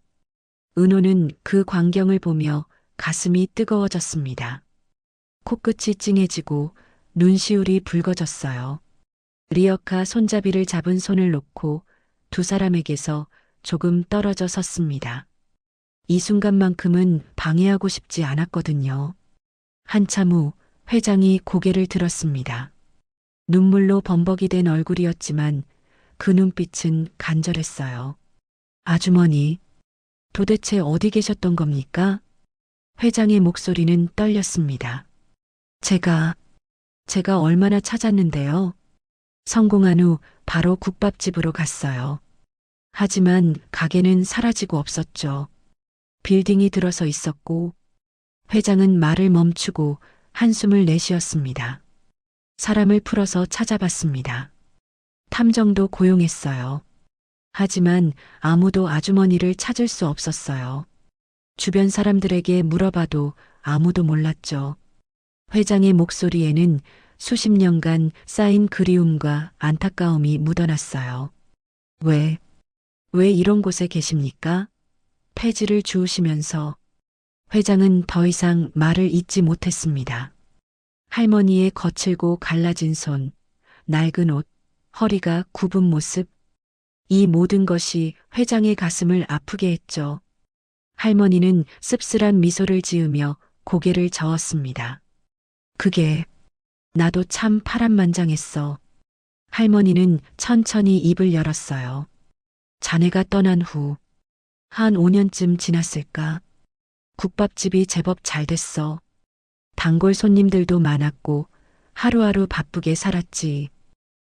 은호는 그 광경을 보며 가슴이 뜨거워졌습니다. 코끝이 찡해지고 눈시울이 붉어졌어요. 리어카 손잡이를 잡은 손을 놓고 두 사람에게서 조금 떨어져 섰습니다. 이 순간만큼은 방해하고 싶지 않았거든요. 한참 후 회장이 고개를 들었습니다. 눈물로 범벅이 된 얼굴이었지만 그 눈빛은 간절했어요. 아주머니, 도대체 어디 계셨던 겁니까? 회장의 목소리는 떨렸습니다. 제가 얼마나 찾았는데요. 성공한 후 바로 국밥집으로 갔어요. 하지만 가게는 사라지고 없었죠. 빌딩이 들어서 있었고, 회장은 말을 멈추고 한숨을 내쉬었습니다. 사람을 풀어서 찾아봤습니다. 탐정도 고용했어요. 하지만 아무도 아주머니를 찾을 수 없었어요. 주변 사람들에게 물어봐도 아무도 몰랐죠. 회장의 목소리에는 수십 년간 쌓인 그리움과 안타까움이 묻어났어요. 왜 이런 곳에 계십니까? 폐지를 주우시면서 회장은 더 이상 말을 잇지 못했습니다. 할머니의 거칠고 갈라진 손, 낡은 옷, 허리가 굽은 모습, 이 모든 것이 회장의 가슴을 아프게 했죠. 할머니는 씁쓸한 미소를 지으며 고개를 저었습니다. 그게 나도 참 파란만장했어. 할머니는 천천히 입을 열었어요. 자네가 떠난 후 한 5년쯤 지났을까? 국밥집이 제법 잘 됐어. 단골 손님들도 많았고 하루하루 바쁘게 살았지.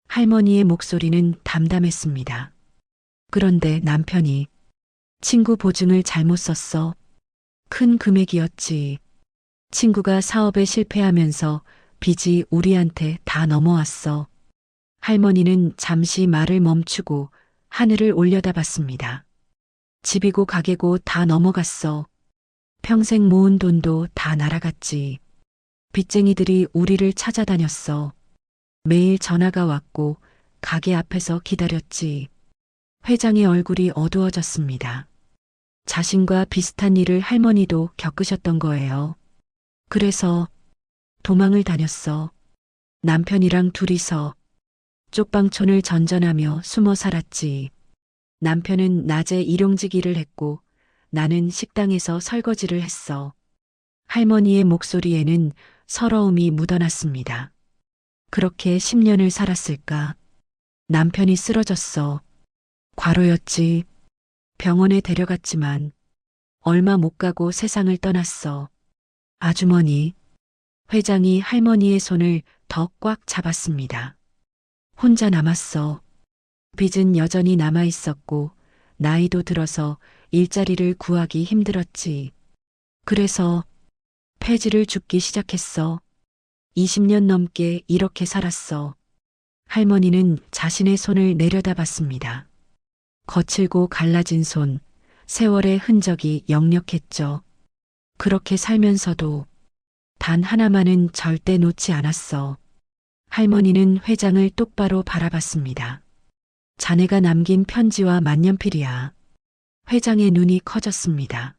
할머니의 목소리는 담담했습니다. 그런데 남편이 친구 보증을 잘못 썼어. 큰 금액이었지. 친구가 사업에 실패하면서 빚이 우리한테 다 넘어왔어. 할머니는 잠시 말을 멈추고 하늘을 올려다봤습니다. 집이고 가게고 다 넘어갔어. 평생 모은 돈도 다 날아갔지. 빚쟁이들이 우리를 찾아다녔어. 매일 전화가 왔고 가게 앞에서 기다렸지. 회장의 얼굴이 어두워졌습니다. 자신과 비슷한 일을 할머니도 겪으셨던 거예요. 그래서 도망을 다녔어. 남편이랑 둘이서 쪽방촌을 전전하며 숨어 살았지. 남편은 낮에 일용직 일을 했고 나는 식당에서 설거지를 했어. 할머니의 목소리에는 서러움이 묻어났습니다. 그렇게 10년을 살았을까? 남편이 쓰러졌어. 과로였지. 병원에 데려갔지만 얼마 못 가고 세상을 떠났어. 아주머니, 회장이 할머니의 손을 더 꽉 잡았습니다. 혼자 남았어. 빚은 여전히 남아 있었고 나이도 들어서 일자리를 구하기 힘들었지. 그래서 폐지를 줍기 시작했어. 20년 넘게 이렇게 살았어. 할머니는 자신의 손을 내려다봤습니다. 거칠고 갈라진 손, 세월의 흔적이 역력했죠. 그렇게 살면서도 단 하나만은 절대 놓지 않았어. 할머니는 회장을 똑바로 바라봤습니다. 자네가 남긴 편지와 만년필이야. 회장의 눈이 커졌습니다.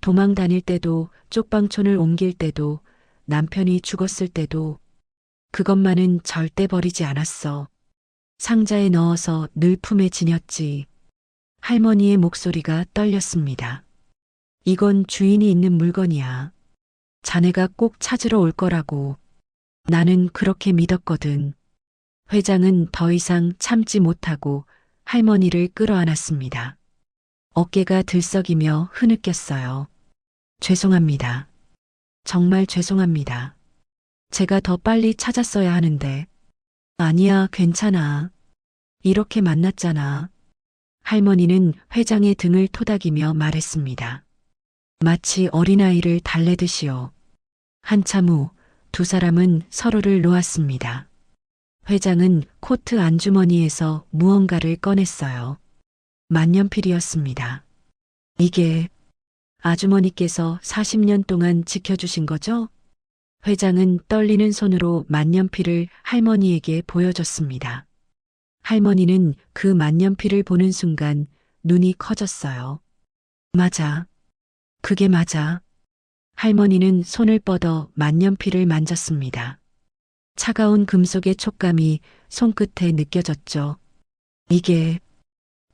도망 다닐 때도, 쪽방촌을 옮길 때도, 남편이 죽었을 때도 그것만은 절대 버리지 않았어. 상자에 넣어서 늘 품에 지녔지. 할머니의 목소리가 떨렸습니다. 이건 주인이 있는 물건이야. 자네가 꼭 찾으러 올 거라고. 나는 그렇게 믿었거든. 회장은 더 이상 참지 못하고 할머니를 끌어안았습니다. 어깨가 들썩이며 흐느꼈어요. 죄송합니다. 정말 죄송합니다. 제가 더 빨리 찾았어야 하는데. 아니야, 괜찮아. 이렇게 만났잖아. 할머니는 회장의 등을 토닥이며 말했습니다. 마치 어린아이를 달래듯이요. 한참 후 두 사람은 서로를 놓았습니다. 회장은 코트 안주머니에서 무언가를 꺼냈어요. 만년필이었습니다. 이게 아주머니께서 40년 동안 지켜주신 거죠? 회장은 떨리는 손으로 만년필을 할머니에게 보여줬습니다. 할머니는 그 만년필을 보는 순간 눈이 커졌어요. 맞아. 그게 맞아. 할머니는 손을 뻗어 만년필을 만졌습니다. 차가운 금속의 촉감이 손끝에 느껴졌죠. 이게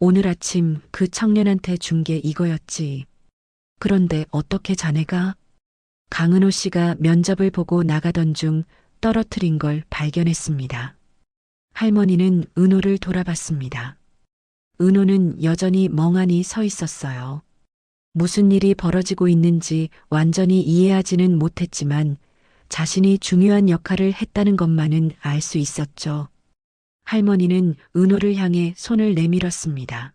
오늘 아침 그 청년한테 준 게 이거였지. 그런데 어떻게 자네가? 강은호 씨가 면접을 보고 나가던 중 떨어뜨린 걸 발견했습니다. 할머니는 은호를 돌아봤습니다. 은호는 여전히 멍하니 서 있었어요. 무슨 일이 벌어지고 있는지 완전히 이해하지는 못했지만 자신이 중요한 역할을 했다는 것만은 알 수 있었죠. 할머니는 은호를 향해 손을 내밀었습니다.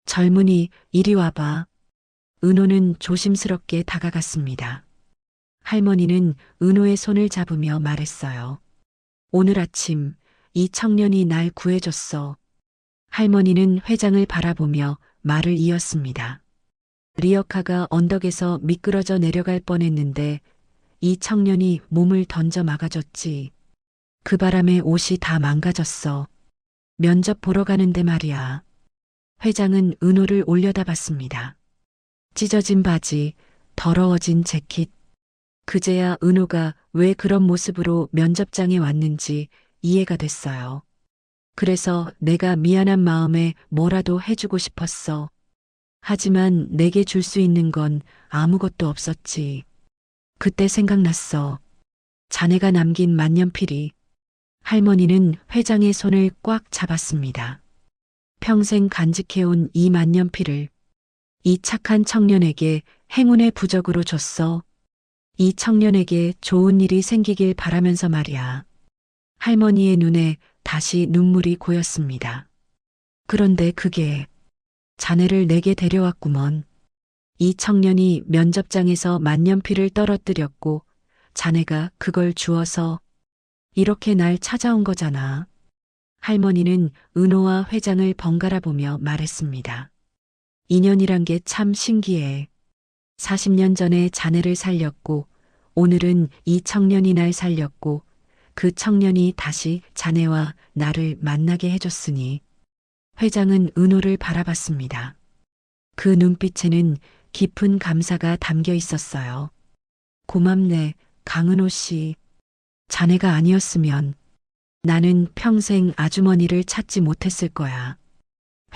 젊은이, 이리 와봐. 은호는 조심스럽게 다가갔습니다. 할머니는 은호의 손을 잡으며 말했어요. 오늘 아침 이 청년이 날 구해줬어. 할머니는 회장을 바라보며 말을 이었습니다. 리어카가 언덕에서 미끄러져 내려갈 뻔했는데 이 청년이 몸을 던져 막아줬지. 그 바람에 옷이 다 망가졌어. 면접 보러 가는데 말이야. 회장은 은호를 올려다봤습니다. 찢어진 바지, 더러워진 재킷. 그제야 은호가 왜 그런 모습으로 면접장에 왔는지 이해가 됐어요. 그래서 내가 미안한 마음에 뭐라도 해주고 싶었어. 하지만 내게 줄 수 있는 건 아무것도 없었지. 그때 생각났어. 자네가 남긴 만년필이. 할머니는 회장의 손을 꽉 잡았습니다. 평생 간직해온 이 만년필을 이 착한 청년에게 행운의 부적으로 줬어. 이 청년에게 좋은 일이 생기길 바라면서 말이야. 할머니의 눈에 다시 눈물이 고였습니다. 그런데 그게 자네를 내게 데려왔구먼. 이 청년이 면접장에서 만년필을 떨어뜨렸고 자네가 그걸 주어서 이렇게 날 찾아온 거잖아. 할머니는 은호와 회장을 번갈아 보며 말했습니다. 인연이란 게 참 신기해. 40년 전에 자네를 살렸고 오늘은 이 청년이 날 살렸고 그 청년이 다시 자네와 나를 만나게 해줬으니 회장은 은호를 바라봤습니다. 그 눈빛에는 깊은 감사가 담겨 있었어요. 고맙네, 강은호 씨. 자네가 아니었으면 나는 평생 아주머니를 찾지 못했을 거야.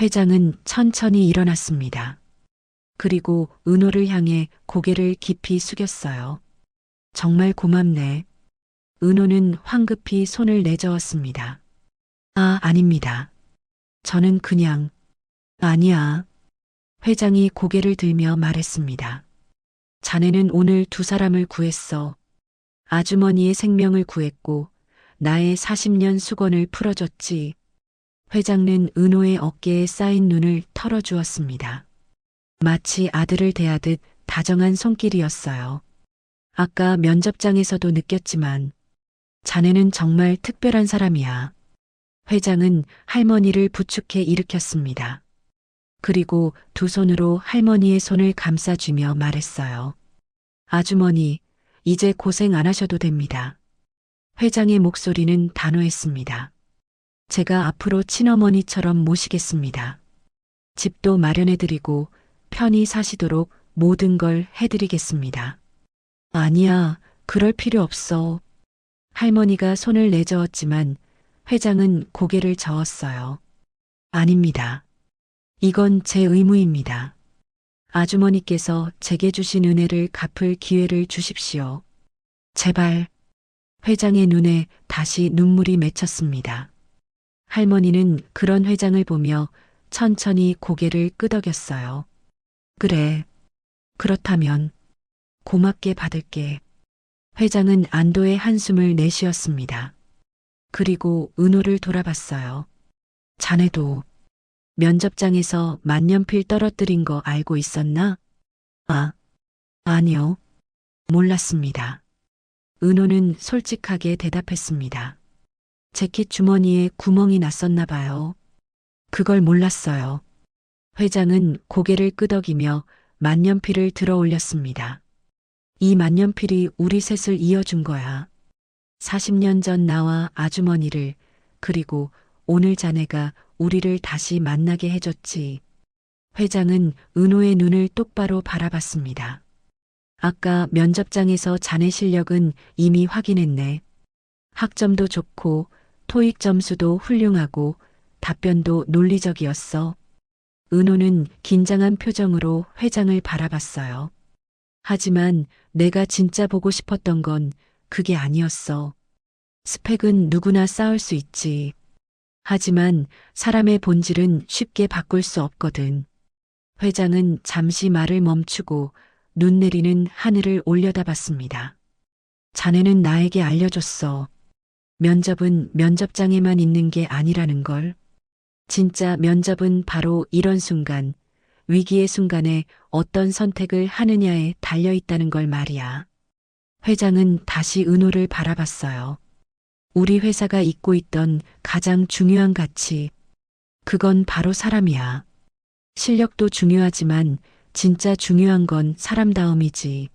회장은 천천히 일어났습니다. 그리고 은호를 향해 고개를 깊이 숙였어요. 정말 고맙네. 은호는 황급히 손을 내저었습니다. 아, 아닙니다. 저는 그냥, 아니야. 회장이 고개를 들며 말했습니다. 자네는 오늘 두 사람을 구했어. 아주머니의 생명을 구했고 나의 40년 수건을 풀어줬지. 회장은 은호의 어깨에 쌓인 눈을 털어주었습니다. 마치 아들을 대하듯 다정한 손길이었어요. 아까 면접장에서도 느꼈지만 자네는 정말 특별한 사람이야. 회장은 할머니를 부축해 일으켰습니다. 그리고 두 손으로 할머니의 손을 감싸주며 말했어요. 아주머니, 이제 고생 안 하셔도 됩니다. 회장의 목소리는 단호했습니다. 제가 앞으로 친어머니처럼 모시겠습니다. 집도 마련해드리고 편히 사시도록 모든 걸 해드리겠습니다. 아니야, 그럴 필요 없어. 할머니가 손을 내저었지만 회장은 고개를 저었어요. 아닙니다. 이건 제 의무입니다. 아주머니께서 제게 주신 은혜를 갚을 기회를 주십시오. 제발. 회장의 눈에 다시 눈물이 맺혔습니다. 할머니는 그런 회장을 보며 천천히 고개를 끄덕였어요. 그래. 그렇다면 고맙게 받을게. 회장은 안도의 한숨을 내쉬었습니다. 그리고 은호를 돌아봤어요. 자네도 면접장에서 만년필 떨어뜨린 거 알고 있었나? 아, 아니요. 몰랐습니다. 은호는 솔직하게 대답했습니다. 재킷 주머니에 구멍이 났었나 봐요. 그걸 몰랐어요. 회장은 고개를 끄덕이며 만년필을 들어 올렸습니다. 이 만년필이 우리 셋을 이어준 거야. 40년 전 나와 아주머니를, 그리고 오늘 자네가 우리를 다시 만나게 해줬지. 회장은 은호의 눈을 똑바로 바라봤습니다. 아까 면접장에서 자네 실력은 이미 확인했네. 학점도 좋고 토익 점수도 훌륭하고 답변도 논리적이었어. 은호는 긴장한 표정으로 회장을 바라봤어요. 하지만 내가 진짜 보고 싶었던 건 그게 아니었어. 스펙은 누구나 쌓을 수 있지. 하지만 사람의 본질은 쉽게 바꿀 수 없거든. 회장은 잠시 말을 멈추고 눈 내리는 하늘을 올려다봤습니다. 자네는 나에게 알려줬어. 면접은 면접장에만 있는 게 아니라는 걸. 진짜 면접은 바로 이런 순간, 위기의 순간에 어떤 선택을 하느냐에 달려 있다는 걸 말이야. 회장은 다시 은호를 바라봤어요. 우리 회사가 잊고 있던 가장 중요한 가치. 그건 바로 사람이야. 실력도 중요하지만 진짜 중요한 건 사람다움이지.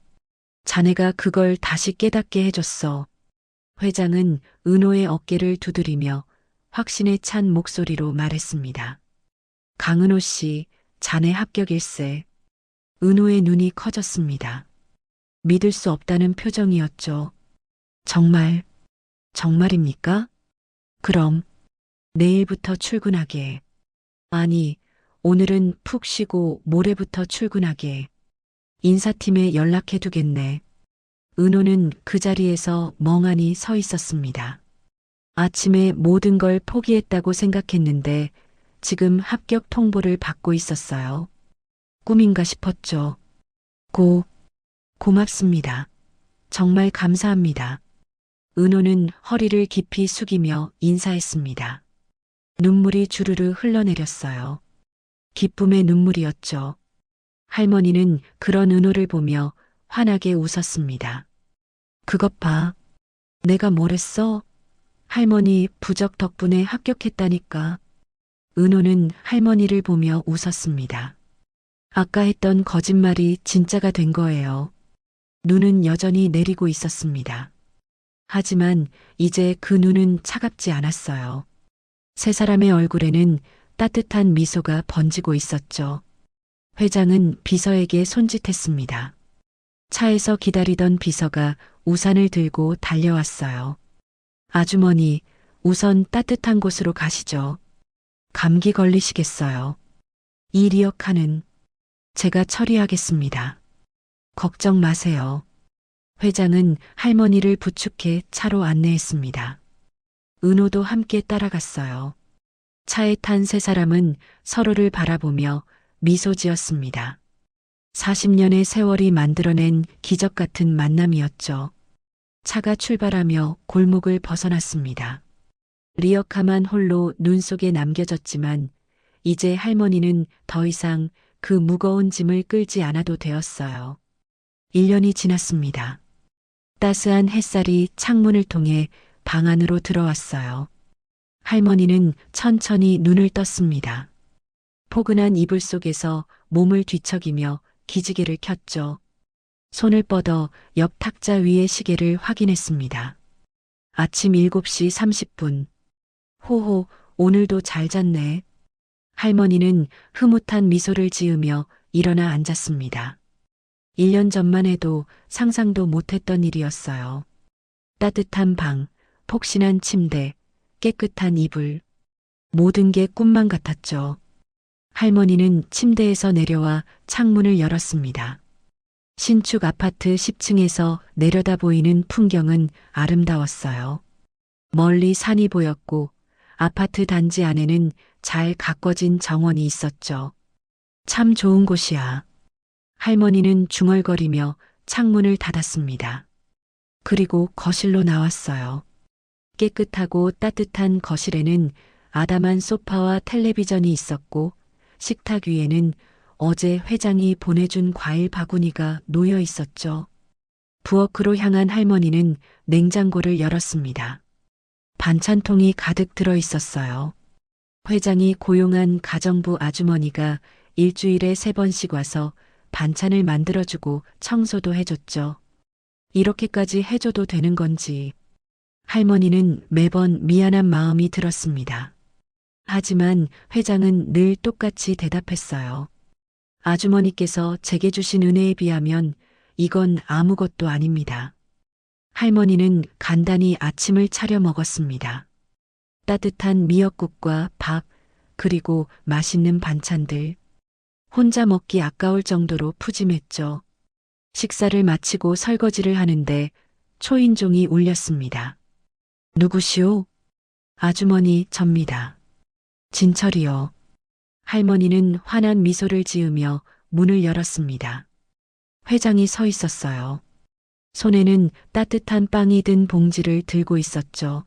자네가 그걸 다시 깨닫게 해줬어. 회장은 은호의 어깨를 두드리며 확신에 찬 목소리로 말했습니다. 강은호 씨, 자네 합격일세. 은호의 눈이 커졌습니다. 믿을 수 없다는 표정이었죠. 정말, 정말입니까? 그럼 내일부터 출근하게. 아니, 오늘은 푹 쉬고 모레부터 출근하게. 인사팀에 연락해두겠네. 은호는 그 자리에서 멍하니 서 있었습니다. 아침에 모든 걸 포기했다고 생각했는데 지금 합격 통보를 받고 있었어요. 꿈인가 싶었죠. 고맙습니다. 정말 감사합니다. 은호는 허리를 깊이 숙이며 인사했습니다. 눈물이 주르르 흘러내렸어요. 기쁨의 눈물이었죠. 할머니는 그런 은호를 보며 환하게 웃었습니다. 그것 봐. 내가 뭘 했어? 할머니 부적 덕분에 합격했다니까. 은호는 할머니를 보며 웃었습니다. 아까 했던 거짓말이 진짜가 된 거예요. 눈은 여전히 내리고 있었습니다. 하지만 이제 그 눈은 차갑지 않았어요. 세 사람의 얼굴에는 따뜻한 미소가 번지고 있었죠. 회장은 비서에게 손짓했습니다. 차에서 기다리던 비서가 우산을 들고 달려왔어요. 아주머니, 우선 따뜻한 곳으로 가시죠. 감기 걸리시겠어요. 이 리어카는 제가 처리하겠습니다. 걱정 마세요. 회장은 할머니를 부축해 차로 안내했습니다. 은호도 함께 따라갔어요. 차에 탄 세 사람은 서로를 바라보며 미소 지었습니다. 40년의 세월이 만들어낸 기적 같은 만남이었죠. 차가 출발하며 골목을 벗어났습니다. 리어카만 홀로 눈 속에 남겨졌지만 이제 할머니는 더 이상 그 무거운 짐을 끌지 않아도 되었어요. 1년이 지났습니다. 따스한 햇살이 창문을 통해 방 안으로 들어왔어요. 할머니는 천천히 눈을 떴습니다. 포근한 이불 속에서 몸을 뒤척이며 기지개를 켰죠. 손을 뻗어 옆 탁자 위의 시계를 확인했습니다. 아침 7시 30분. 호호, 오늘도 잘 잤네. 할머니는 흐뭇한 미소를 지으며 일어나 앉았습니다. 1년 전만 해도 상상도 못했던 일이었어요. 따뜻한 방, 폭신한 침대, 깨끗한 이불. 모든 게 꿈만 같았죠. 할머니는 침대에서 내려와 창문을 열었습니다. 신축 아파트 10층에서 내려다 보이는 풍경은 아름다웠어요. 멀리 산이 보였고 아파트 단지 안에는 잘 가꿔진 정원이 있었죠. 참 좋은 곳이야. 할머니는 중얼거리며 창문을 닫았습니다. 그리고 거실로 나왔어요. 깨끗하고 따뜻한 거실에는 아담한 소파와 텔레비전이 있었고 식탁 위에는 어제 회장이 보내준 과일 바구니가 놓여 있었죠. 부엌으로 향한 할머니는 냉장고를 열었습니다. 반찬통이 가득 들어 있었어요. 회장이 고용한 가정부 아주머니가 일주일에 3번씩 와서 반찬을 만들어주고 청소도 해줬죠. 이렇게까지 해줘도 되는 건지 할머니는 매번 미안한 마음이 들었습니다. 하지만 회장은 늘 똑같이 대답했어요. 아주머니께서 제게 주신 은혜에 비하면 이건 아무것도 아닙니다. 할머니는 간단히 아침을 차려 먹었습니다. 따뜻한 미역국과 밥, 그리고 맛있는 반찬들. 혼자 먹기 아까울 정도로 푸짐했죠. 식사를 마치고 설거지를 하는데 초인종이 울렸습니다. 누구시오? 아주머니, 접니다. 진철이요. 할머니는 환한 미소를 지으며 문을 열었습니다. 회장이 서 있었어요. 손에는 따뜻한 빵이 든 봉지를 들고 있었죠.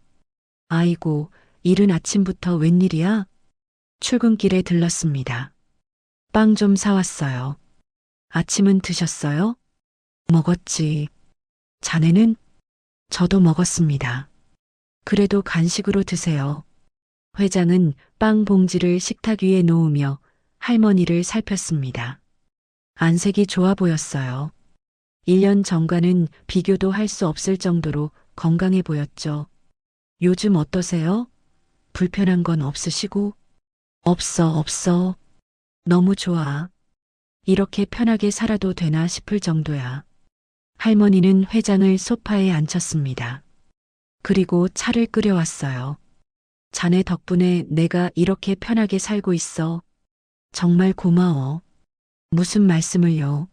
아이고, 이른 아침부터 웬일이야? 출근길에 들렀습니다. 빵 좀 사왔어요. 아침은 드셨어요? 먹었지. 자네는? 저도 먹었습니다. 그래도 간식으로 드세요. 회장은 빵 봉지를 식탁 위에 놓으며 할머니를 살폈습니다. 안색이 좋아 보였어요. 1년 전과는 비교도 할 수 없을 정도로 건강해 보였죠. 요즘 어떠세요? 불편한 건 없으시고? 없어. 너무 좋아. 이렇게 편하게 살아도 되나 싶을 정도야. 할머니는 회장을 소파에 앉혔습니다. 그리고 차를 끓여왔어요. 자네 덕분에 내가 이렇게 편하게 살고 있어. 정말 고마워. 무슨 말씀을요?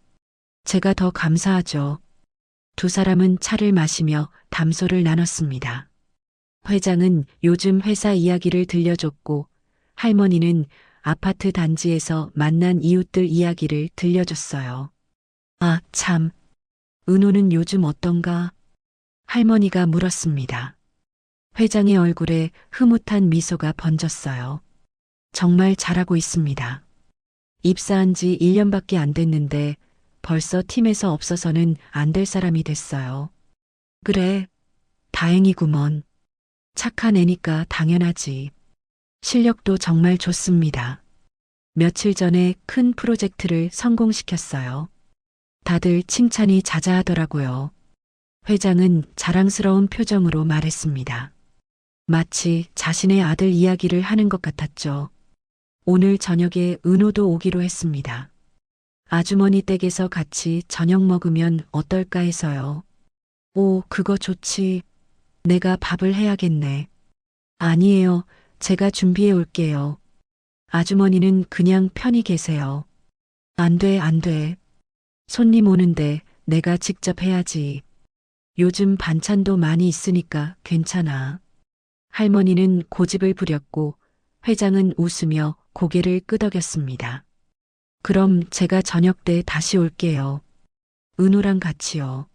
제가 더 감사하죠. 두 사람은 차를 마시며 담소를 나눴습니다. 회장은 요즘 회사 이야기를 들려줬고 할머니는 아파트 단지에서 만난 이웃들 이야기를 들려줬어요. 아, 참. 은호는 요즘 어떤가? 할머니가 물었습니다. 회장의 얼굴에 흐뭇한 미소가 번졌어요. 정말 잘하고 있습니다. 입사한 지 1년밖에 안 됐는데 벌써 팀에서 없어서는 안 될 사람이 됐어요. 그래, 다행이구먼. 착한 애니까 당연하지. 실력도 정말 좋습니다. 며칠 전에 큰 프로젝트를 성공시켰어요. 다들 칭찬이 자자하더라고요. 회장은 자랑스러운 표정으로 말했습니다. 마치 자신의 아들 이야기를 하는 것 같았죠. 오늘 저녁에 은호도 오기로 했습니다. 아주머니 댁에서 같이 저녁 먹으면 어떨까 해서요. 오, 그거 좋지. 내가 밥을 해야겠네. 아니에요. 제가 준비해 올게요. 아주머니는 그냥 편히 계세요. 안 돼, 안 돼. 손님 오는데 내가 직접 해야지. 요즘 반찬도 많이 있으니까 괜찮아. 할머니는 고집을 부렸고 회장은 웃으며 고개를 끄덕였습니다. 그럼 제가 저녁 때 다시 올게요. 은호랑 같이요.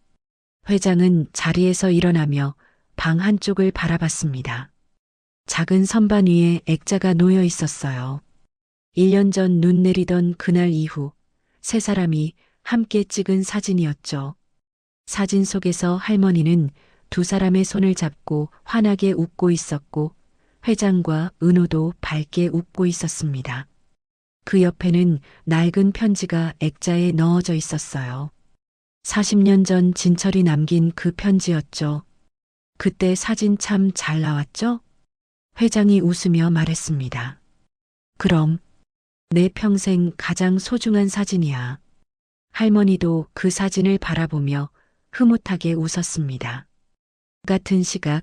회장은 자리에서 일어나며 방 한쪽을 바라봤습니다. 작은 선반 위에 액자가 놓여 있었어요. 1년 전 눈 내리던 그날 이후 세 사람이 함께 찍은 사진이었죠. 사진 속에서 할머니는 두 사람의 손을 잡고 환하게 웃고 있었고 회장과 은호도 밝게 웃고 있었습니다. 그 옆에는 낡은 편지가 액자에 넣어져 있었어요. 40년 전 진철이 남긴 그 편지였죠. 그때 사진 참 잘 나왔죠? 회장이 웃으며 말했습니다. 그럼 내 평생 가장 소중한 사진이야. 할머니도 그 사진을 바라보며 흐뭇하게 웃었습니다. 같은 시각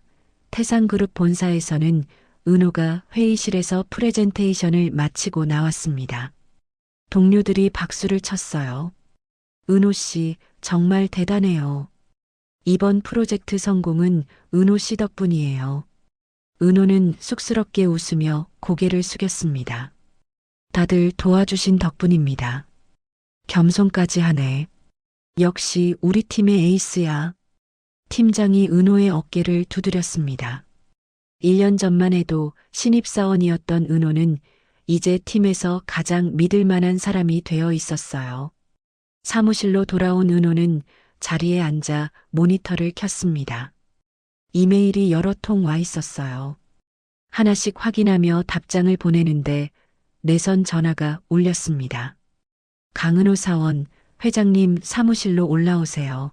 태상그룹 본사에서는 은호가 회의실에서 프레젠테이션을 마치고 나왔습니다. 동료들이 박수를 쳤어요. 은호 씨 정말 대단해요. 이번 프로젝트 성공은 은호 씨 덕분이에요. 은호는 쑥스럽게 웃으며 고개를 숙였습니다. 다들 도와주신 덕분입니다. 겸손까지 하네. 역시 우리 팀의 에이스야. 팀장이 은호의 어깨를 두드렸습니다. 1년 전만 해도 신입사원이었던 은호는 이제 팀에서 가장 믿을 만한 사람이 되어 있었어요. 사무실로 돌아온 은호는 자리에 앉아 모니터를 켰습니다. 이메일이 여러 통 와 있었어요. 하나씩 확인하며 답장을 보내는데 내선 전화가 울렸습니다. 강은호 사원, 회장님 사무실로 올라오세요.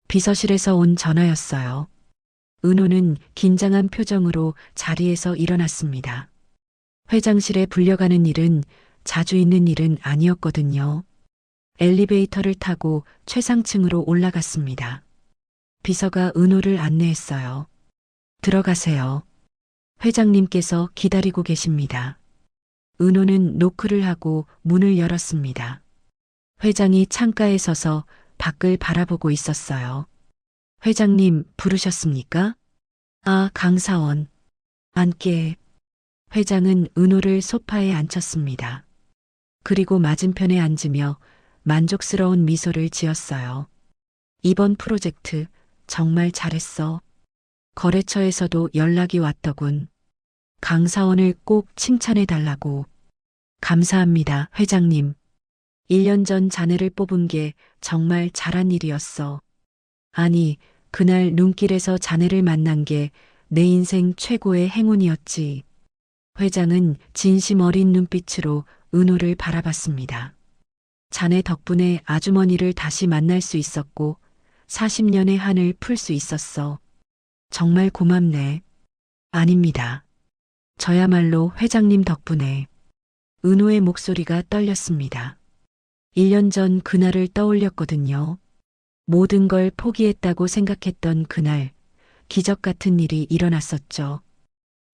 비서실에서 온 전화였어요. 은호는 긴장한 표정으로 자리에서 일어났습니다. 회장실에 불려가는 일은 자주 있는 일은 아니었거든요. 엘리베이터를 타고 최상층으로 올라갔습니다. 비서가 은호를 안내했어요. 들어가세요. 회장님께서 기다리고 계십니다. 은호는 노크를 하고 문을 열었습니다. 회장이 창가에 서서 밖을 바라보고 있었어요. 회장님 부르셨습니까? 아, 강사원. 앉게. 회장은 은호를 소파에 앉혔습니다. 그리고 맞은편에 앉으며 만족스러운 미소를 지었어요. 이번 프로젝트 정말 잘했어. 거래처에서도 연락이 왔더군. 강사원을 꼭 칭찬해 달라고. 감사합니다, 회장님. 1년 전 자네를 뽑은 게 정말 잘한 일이었어. 아니, 그날 눈길에서 자네를 만난 게 내 인생 최고의 행운이었지. 회장은 진심 어린 눈빛으로 은호를 바라봤습니다. 자네 덕분에 아주머니를 다시 만날 수 있었고 40년의 한을 풀 수 있었어. 정말 고맙네. 아닙니다. 저야말로 회장님 덕분에. 은호의 목소리가 떨렸습니다. 1년 전 그날을 떠올렸거든요. 모든 걸 포기했다고 생각했던 그날, 기적 같은 일이 일어났었죠.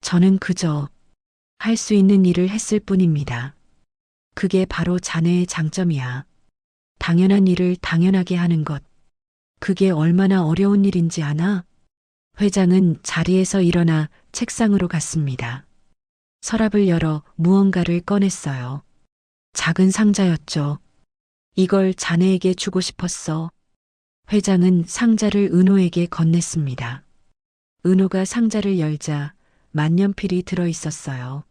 저는 그저 할 수 있는 일을 했을 뿐입니다. 그게 바로 자네의 장점이야. 당연한 일을 당연하게 하는 것. 그게 얼마나 어려운 일인지 아나? 회장은 자리에서 일어나 책상으로 갔습니다. 서랍을 열어 무언가를 꺼냈어요. 작은 상자였죠. 이걸 자네에게 주고 싶었어. 회장은 상자를 은호에게 건넸습니다. 은호가 상자를 열자 만년필이 들어 있었어요.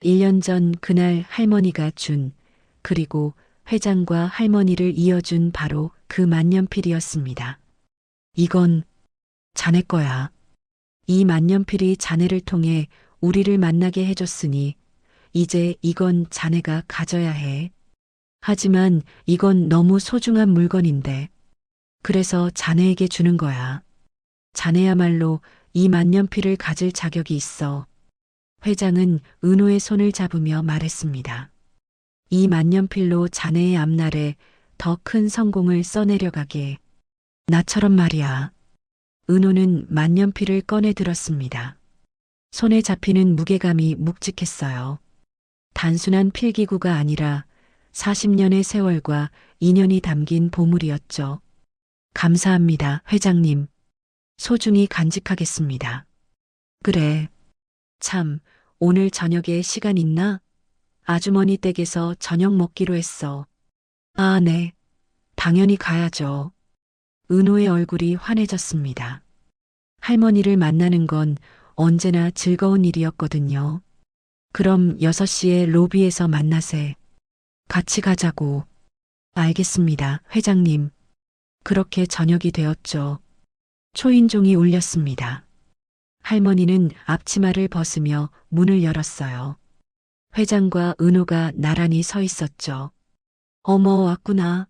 1년 전 그날 할머니가 준, 그리고 회장과 할머니를 이어준 바로 그 만년필이었습니다. 이건 자네 거야. 이 만년필이 자네를 통해 우리를 만나게 해줬으니 이제 이건 자네가 가져야 해. 하지만 이건 너무 소중한 물건인데. 그래서 자네에게 주는 거야. 자네야말로 이 만년필을 가질 자격이 있어. 회장은 은호의 손을 잡으며 말했습니다. 이 만년필로 자네의 앞날에 더 큰 성공을 써내려가게. 나처럼 말이야. 은호는 만년필을 꺼내 들었습니다. 손에 잡히는 무게감이 묵직했어요. 단순한 필기구가 아니라 40년의 세월과 인연이 담긴 보물이었죠. 감사합니다, 회장님. 소중히 간직하겠습니다. 그래. 참, 오늘 저녁에 시간 있나? 아주머니 댁에서 저녁 먹기로 했어. 아, 네. 당연히 가야죠. 은호의 얼굴이 환해졌습니다. 할머니를 만나는 건 언제나 즐거운 일이었거든요. 그럼 6시에 로비에서 만나세. 같이 가자고. 알겠습니다, 회장님. 그렇게 저녁이 되었죠. 초인종이 울렸습니다. 할머니는 앞치마를 벗으며 문을 열었어요. 회장과 은호가 나란히 서 있었죠. 어머, 왔구나.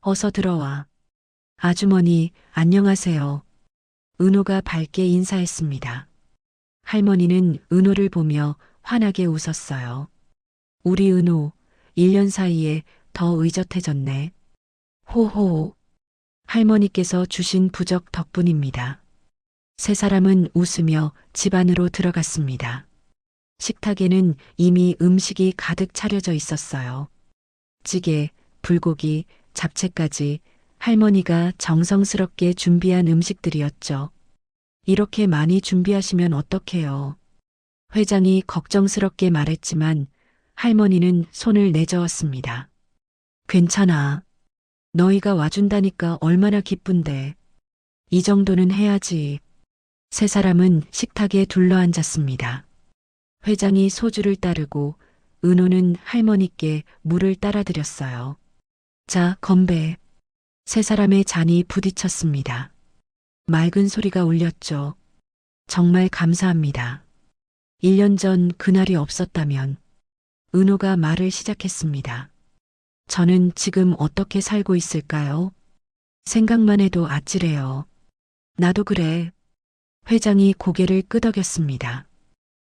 어서 들어와. 아주머니, 안녕하세요. 은호가 밝게 인사했습니다. 할머니는 은호를 보며 환하게 웃었어요. 우리 은호, 1년 사이에 더 의젓해졌네. 호호. 할머니께서 주신 부적 덕분입니다. 세 사람은 웃으며 집 안으로 들어갔습니다. 식탁에는 이미 음식이 가득 차려져 있었어요. 찌개, 불고기, 잡채까지 할머니가 정성스럽게 준비한 음식들이었죠. 이렇게 많이 준비하시면 어떡해요? 회장이 걱정스럽게 말했지만 할머니는 손을 내저었습니다. 괜찮아. 너희가 와준다니까 얼마나 기쁜데. 이 정도는 해야지. 세 사람은 식탁에 둘러앉았습니다. 회장이 소주를 따르고 은호는 할머니께 물을 따라드렸어요. 자, 건배. 세 사람의 잔이 부딪혔습니다. 맑은 소리가 울렸죠. 정말 감사합니다. 1년 전 그날이 없었다면. 은호가 말을 시작했습니다. 저는 지금 어떻게 살고 있을까요? 생각만 해도 아찔해요. 나도 그래. 회장이 고개를 끄덕였습니다.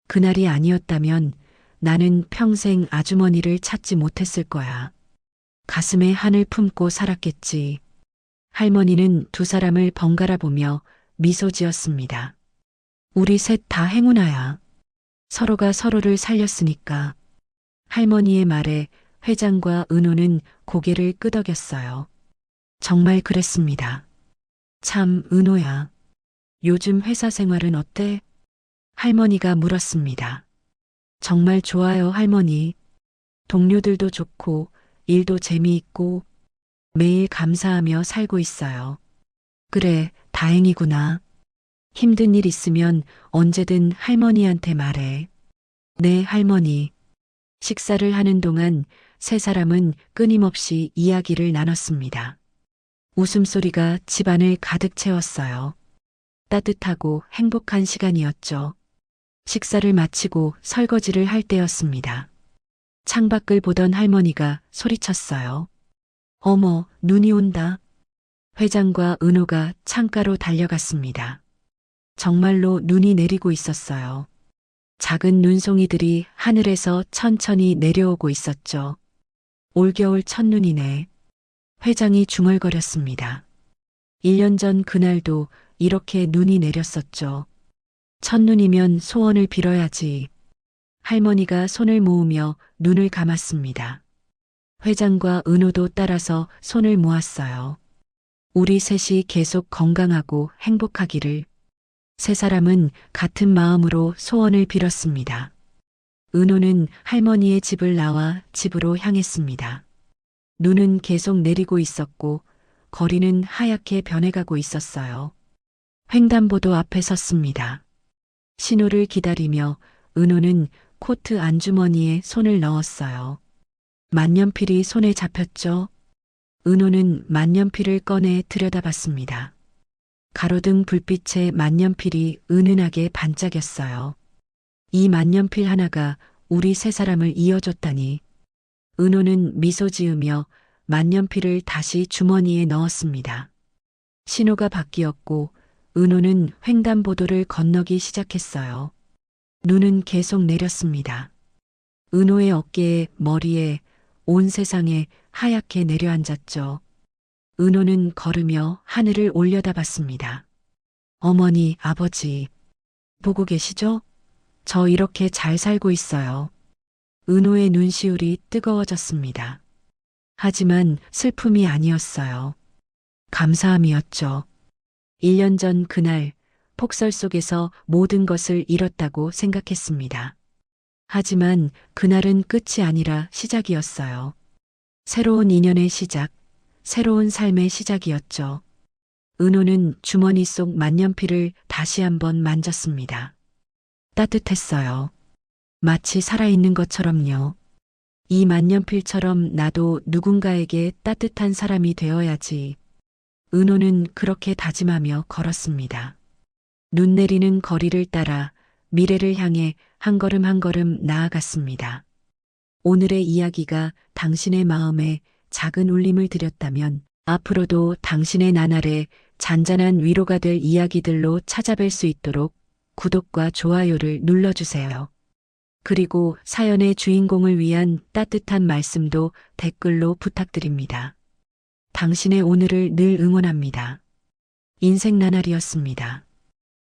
그날이 아니었다면 나는 평생 아주머니를 찾지 못했을 거야. 가슴에 한을 품고 살았겠지. 할머니는 두 사람을 번갈아 보며 미소 지었습니다. 우리 셋 다 행운아야. 서로가 서로를 살렸으니까. 할머니의 말에 회장과 은호는 고개를 끄덕였어요. 정말 그랬습니다. 참, 은호야. 요즘 회사 생활은 어때? 할머니가 물었습니다. 정말 좋아요, 할머니. 동료들도 좋고, 일도 재미있고, 매일 감사하며 살고 있어요. 그래, 다행이구나. 힘든 일 있으면 언제든 할머니한테 말해. 네, 할머니. 식사를 하는 동안 세 사람은 끊임없이 이야기를 나눴습니다. 웃음소리가 집안을 가득 채웠어요. 따뜻하고 행복한 시간이었죠. 식사를 마치고 설거지를 할 때였습니다. 창밖을 보던 할머니가 소리쳤어요. 어머, 눈이 온다. 회장과 은호가 창가로 달려갔습니다. 정말로 눈이 내리고 있었어요. 작은 눈송이들이 하늘에서 천천히 내려오고 있었죠. 올겨울 첫눈이네. 회장이 중얼거렸습니다. 1년 전 그날도 이렇게 눈이 내렸었죠. 첫눈이면 소원을 빌어야지. 할머니가 손을 모으며 눈을 감았습니다. 회장과 은호도 따라서 손을 모았어요. 우리 셋이 계속 건강하고 행복하기를. 세 사람은 같은 마음으로 소원을 빌었습니다. 은호는 할머니의 집을 나와 집으로 향했습니다. 눈은 계속 내리고 있었고 거리는 하얗게 변해가고 있었어요. 횡단보도 앞에 섰습니다. 신호를 기다리며 은호는 코트 안주머니에 손을 넣었어요. 만년필이 손에 잡혔죠. 은호는 만년필을 꺼내 들여다봤습니다. 가로등 불빛에 만년필이 은은하게 반짝였어요. 이 만년필 하나가 우리 세 사람을 이어줬다니. 은호는 미소 지으며 만년필을 다시 주머니에 넣었습니다. 신호가 바뀌었고 은호는 횡단보도를 건너기 시작했어요. 눈은 계속 내렸습니다. 은호의 어깨에, 머리에, 온 세상에 하얗게 내려앉았죠. 은호는 걸으며 하늘을 올려다봤습니다. 어머니, 아버지, 보고 계시죠? 저 이렇게 잘 살고 있어요. 은호의 눈시울이 뜨거워졌습니다. 하지만 슬픔이 아니었어요. 감사함이었죠. 1년 전 그날 폭설 속에서 모든 것을 잃었다고 생각했습니다. 하지만 그날은 끝이 아니라 시작이었어요. 새로운 인연의 시작, 새로운 삶의 시작이었죠. 은호는 주머니 속 만년필을 다시 한번 만졌습니다. 따뜻했어요. 마치 살아있는 것처럼요. 이 만년필처럼 나도 누군가에게 따뜻한 사람이 되어야지. 은호는 그렇게 다짐하며 걸었습니다. 눈 내리는 거리를 따라 미래를 향해 한 걸음 한 걸음 나아갔습니다. 오늘의 이야기가 당신의 마음에 작은 울림을 드렸다면 앞으로도 당신의 나날에 잔잔한 위로가 될 이야기들로 찾아뵐 수 있도록 구독과 좋아요를 눌러주세요. 그리고 사연의 주인공을 위한 따뜻한 말씀도 댓글로 부탁드립니다. 당신의 오늘을 늘 응원합니다. 인생 나날이었습니다.